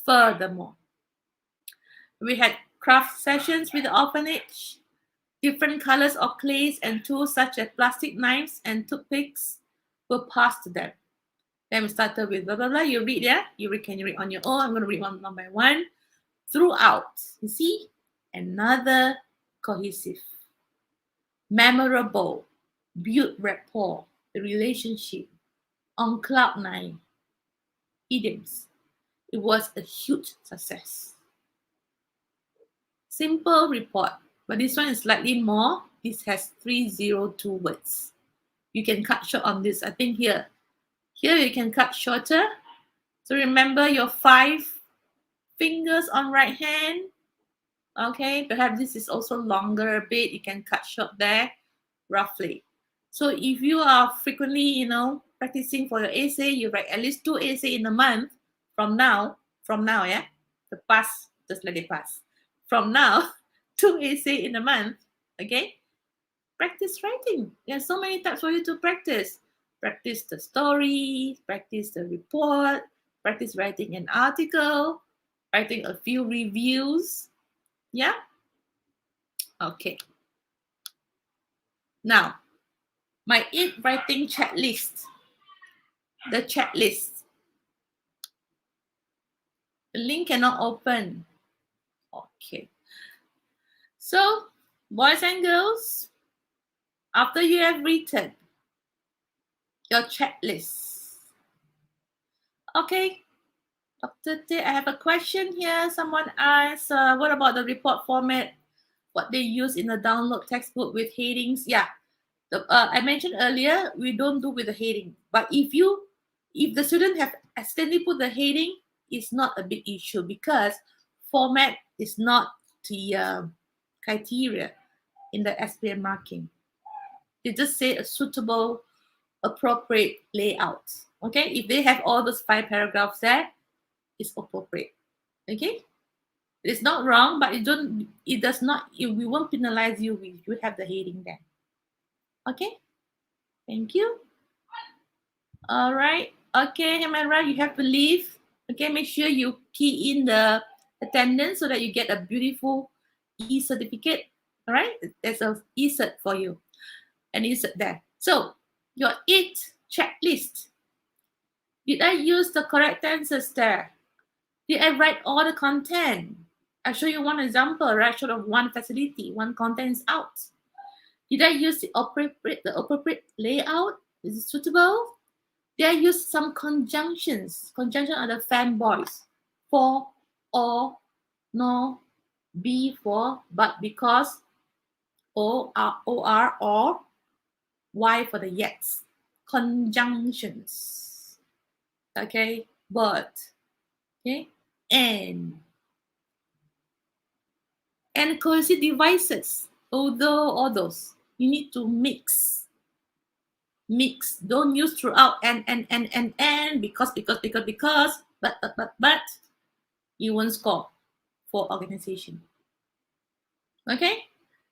Furthermore. We had craft sessions with the orphanage. Different colors of clays and tools such as plastic knives and toothpicks were passed to them. Then we started with blah, blah, blah. You read, yeah? Can you read on your own? I'm going to read one by one. Throughout, you see? Another cohesive. Memorable. Build rapport. The relationship. On cloud nine. Idioms. It was a huge success. Simple report. But this one is slightly more. This has 302 words. You can cut short on this. I think here you can cut shorter. So remember your 5 fingers on right hand. Okay, perhaps this is also longer a bit. You can cut short there, roughly. So if you are frequently, practicing for your essay, you write at least 2 essay in a month from now, yeah? The past, just let it pass. From now, 2 essay in a month, okay? Practice writing. There are so many types for you to practice. Practice the story, practice the report, practice writing an article, writing a few reviews. Yeah? Okay. Now, my writing checklist. The checklist. The link cannot open. Okay. So, boys and girls, after you have written your checklist. Okay. Dr. T, I have a question here. Someone asked, what about the report format? What they use in the download textbook with headings? Yeah. I mentioned earlier, we don't do with the heading. But if the student have accidentally put the heading, it's not a big issue because format is not the criteria in the SPM marking. They just say a suitable, appropriate layout. Okay, if they have all those 5 paragraphs there, it's appropriate. Okay, it's not wrong, but we won't penalize you if you have the heading there. Okay, thank you. All right. Okay, Hemera, you have to leave. Okay, make sure you key in the attendance so that you get a beautiful e-certificate. All right, there's a e-cert for you. An e-cert there. So, your IT checklist. Did I use the correct answers there? Did I write all the content? I'll show you one example, right? Sort of one facility, one content is out. Did I use the appropriate layout? Is it suitable? Did I use some conjunctions? Conjunction are the fanboys. For, or, no, be for, but because, or, or, why for the yets. Conjunctions. Okay, but, okay, and cohesive devices. Although all those, you need to mix. Don't use throughout and because but you won't score for organization. Okay,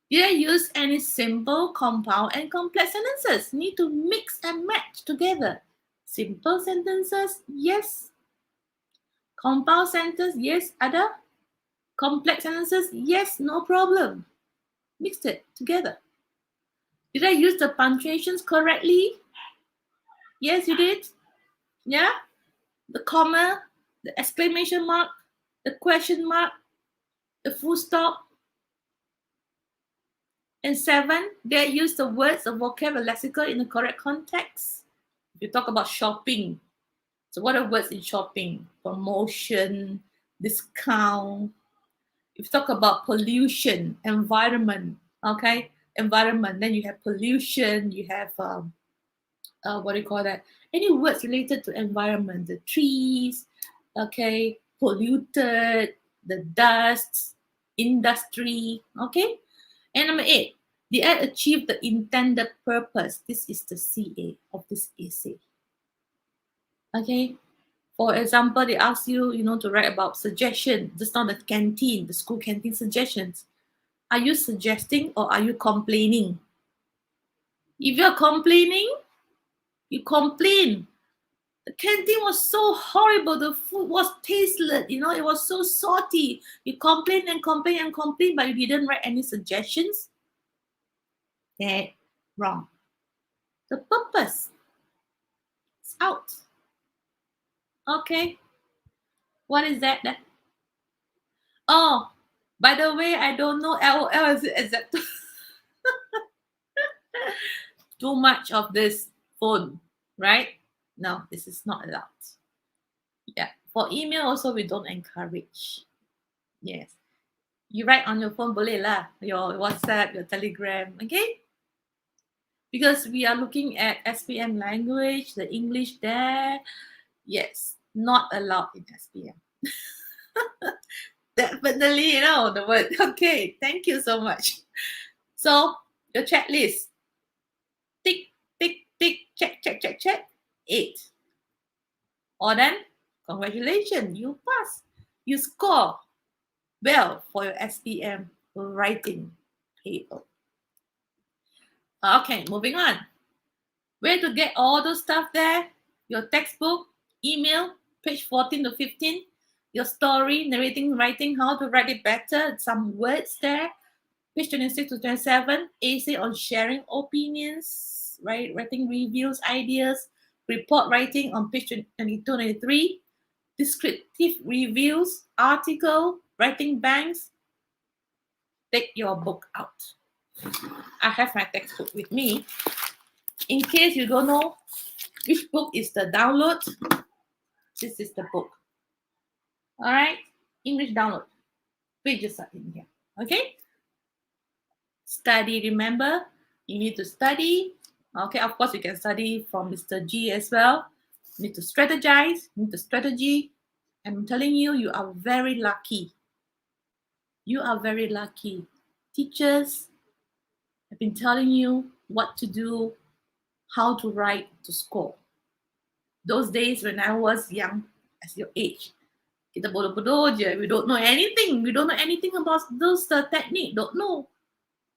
did I use any simple, compound, and complex sentences? Need to mix and match together. Simple sentences, yes. Compound sentence, yes. Other complex sentences, yes, no problem. Mixed it together. Did I use the punctuations correctly? Yes, you did. Yeah? The comma, the exclamation mark, the question mark, the full stop. And 7, did I use the words of vocabulary lexical in the correct context? If you talk about shopping, so what are words in shopping? Promotion, discount. If you talk about pollution, environment, okay? Environment, then you have pollution, you have, what do you call that? Any words related to environment, the trees, okay? Polluted, the dust, industry, okay? And number 8, Did I achieve the intended purpose? This is the CA of this essay. Okay. For example, they ask you, to write about suggestion. Just not the canteen, the school canteen suggestions. Are you suggesting or are you complaining? If you're complaining, you complain. The canteen was so horrible. The food was tasteless. It was so salty. You complain and complain and complain, but you didn't write any suggestions. That's wrong. The purpose is out. Okay. What is that then? Oh, by the way, I don't know LOL is exact. Too much of this phone, right? No, this is not allowed. Yeah. For email also, we don't encourage. Yes. You write on your phone boleh lah. Your WhatsApp, your Telegram, okay? Because we are looking at SPM language, the English there. Yes, not allowed in SPM. Definitely, the word. Okay, thank you so much. So, your checklist. Tick, tick, tick, check, check, check, check. 8. Or then, congratulations, you pass. You score well for your SPM writing paper. Okay, moving on. Where to get all those stuff there? Your textbook, email, page 14 to 15, your story, narrating, writing, how to write it better, some words there. Page 26 to 27, essay on sharing opinions, right? Writing reviews, ideas, report writing on page 22, 23, descriptive reviews, article, writing banks. Take your book out. I have my textbook with me. In case you don't know which book is the download, this is the book. All right, English download. Pages are in here. Okay. Study. Remember, you need to study. Okay, of course, you can study from Mr. G as well. You need to strategize. You need to strategy. I'm telling you, you are very lucky. You are very lucky. Teachers have been telling you what to do, how to write to score. Those days when I was young, as your age, kita bodoh-bodoh je. We don't know anything. We don't know anything about those technique. Don't know.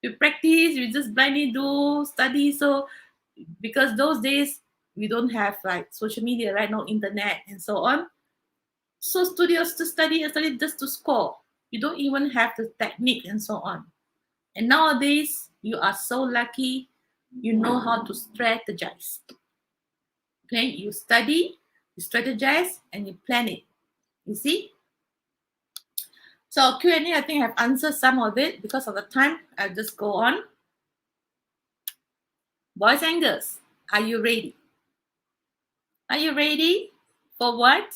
We practice. We just blindly do study. So because those days we don't have like social media, right? No internet and so on. So studios to study and study just to score. You don't even have the technique and so on. And nowadays you are so lucky. You know how to strategize. Okay, you study, you strategize, and you plan it. You see? So Q&A, I think I've answered some of it. Because of the time, I'll just go on. Boys and girls, are you ready? Are you ready for what?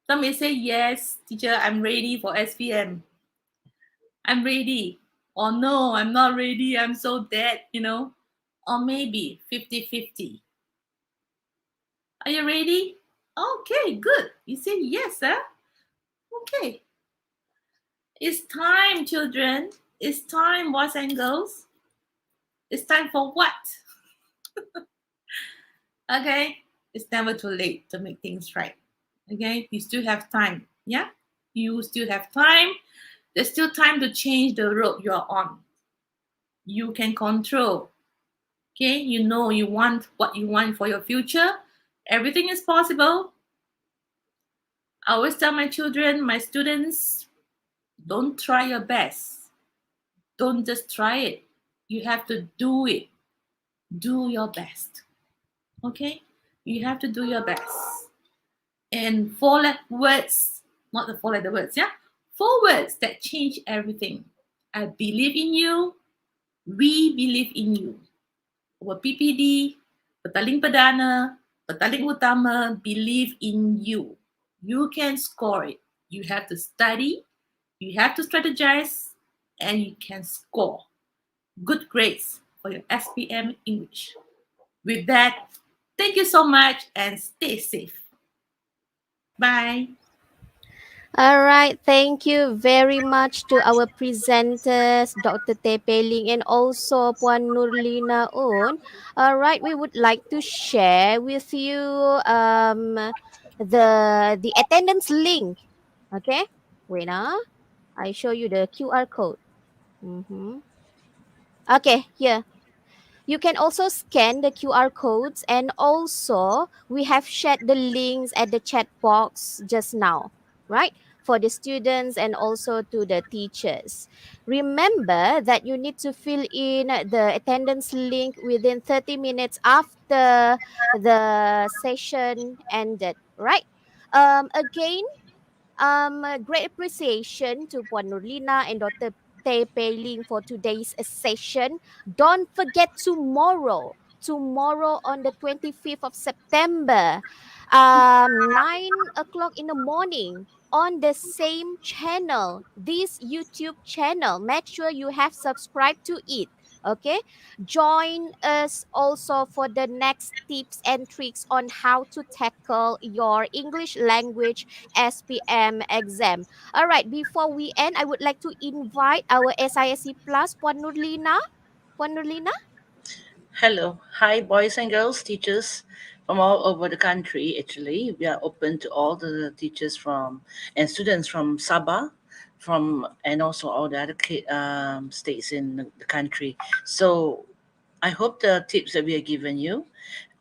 Some may say, yes, teacher, I'm ready for SPM. I'm ready. Or no, I'm not ready. I'm so dead, Or maybe 50-50. Are you ready? Okay, good. You say yes, huh? Okay. It's time, children. It's time, boys and girls. It's time for what? Okay. It's never too late to make things right. Okay. You still have time. Yeah. You still have time. There's still time to change the road you're on. You can control. Okay. You know you want what you want for your future. Everything is possible. I always tell my children, my students, don't try your best. Don't just try it. You have to do it. Do your best. Okay? You have to do your best. And 4 words, not the 4-letter words, yeah? 4 words that change everything. I believe in you. We believe in you. Our PPD, Petaling Perdana, Petaling Utama, believe in you. You can score it. You have to study, you have to strategize, and you can score good grades for your SPM English. With that, thank you so much and stay safe. Bye. All right, thank you very much to our presenters, Dr. Tepeling and also Puan Nurlina Un. All right, we would like to share with you the attendance link. Okay, wait, I show you the QR code. Mm-hmm. Okay, here. You can also scan the QR codes, and also we have shared the links at the chat box just now, right? For the students and also to the teachers. Remember that you need to fill in the attendance link within 30 minutes after the session ended, right? Again, great appreciation to Puan Nurlina and Dr. Tay Pei Ling for today's session. Don't forget tomorrow on the 25th of September, 9 o'clock in the morning on the same channel, this YouTube channel. Make sure you have subscribed to it. Okay, join us also for the next tips and tricks on how to tackle your English language SPM exam. All right, before we end, I would like to invite our SISC Plus, Puan Nurlina. Puan Nurlina? Hello. Hi, boys and girls, teachers from all over the country. Actually, we are open to all the teachers from and students from Sabah, from and also all the other states in the country. So I hope the tips that we are giving you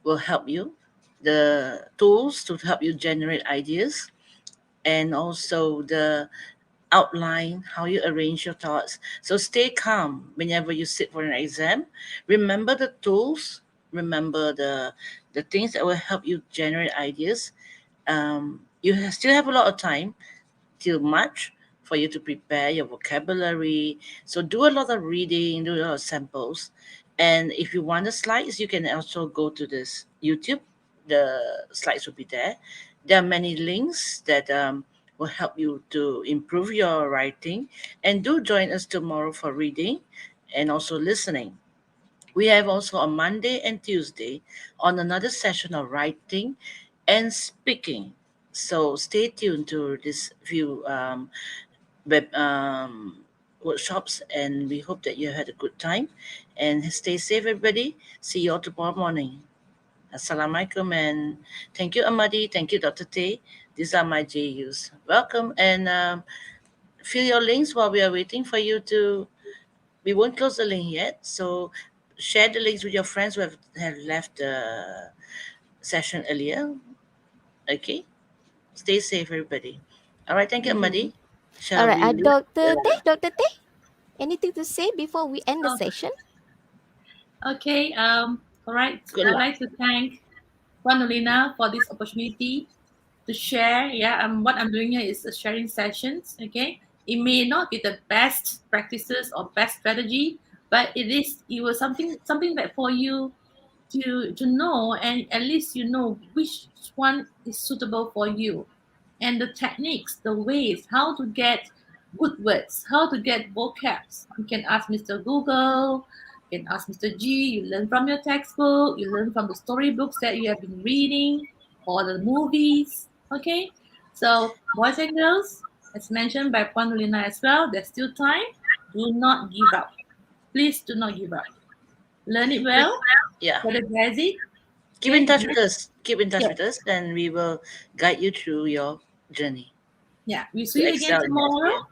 will help you. The tools to help you generate ideas, and also the outline how you arrange your thoughts. So stay calm whenever you sit for an exam. Remember the tools, remember the things that will help you generate ideas. Still have a lot of time till March for you to prepare your vocabulary. So do a lot of reading, do a lot of samples. And if you want the slides, you can also go to this YouTube. The slides will be there. There are many links that will help you to improve your writing. And do join us tomorrow for reading and also listening. We have also on Monday and Tuesday on another session of writing and speaking. So stay tuned to this few web workshops, and we hope that you had a good time. And stay safe, everybody. See you all tomorrow morning. Assalamualaikum, and thank you, Amadi. Thank you, Dr. Tay. These are my JUs. Welcome, and fill your links while we are waiting for you to. We won't close the link yet, so share the links with your friends who have left the session earlier. Okay, stay safe, everybody. All right, thank you, Mm-hmm. Amadi. All Shall right, we? Dr. Teh, anything to say before we end the Oh, session? okay. All right. Good I'd luck. like to thank Juanolina for this opportunity to share. Yeah, what I'm doing here is a sharing sessions. Okay, it may not be the best practices or best strategy, but it was something that for you to know, and at least you know which one is suitable for you, and the techniques, the ways how to get good words, how to get vocabs. You can ask Mr. Google, you can ask Mr. G. You learn from your textbook, you learn from the storybooks that you have been reading, or the movies. Okay, so boys and girls, as mentioned by Panulina as well, there's still time. Do not give up. Please do not give up. Learn it We, well, yeah. get it basic. Keep in Okay, touch with us. Keep in touch yes, with us, and we will guide you through your journey yeah. We'll to see you again excel in tomorrow. SPM.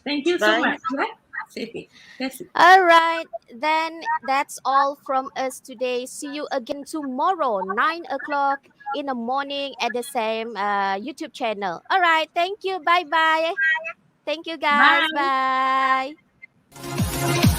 Thank you so Bye. much. Yeah, safe. That's it. All right, then that's all from us today. See you again tomorrow, 9 o'clock in the morning at the same YouTube channel. All right, thank you. Bye bye. Thank you, guys. Bye. Bye.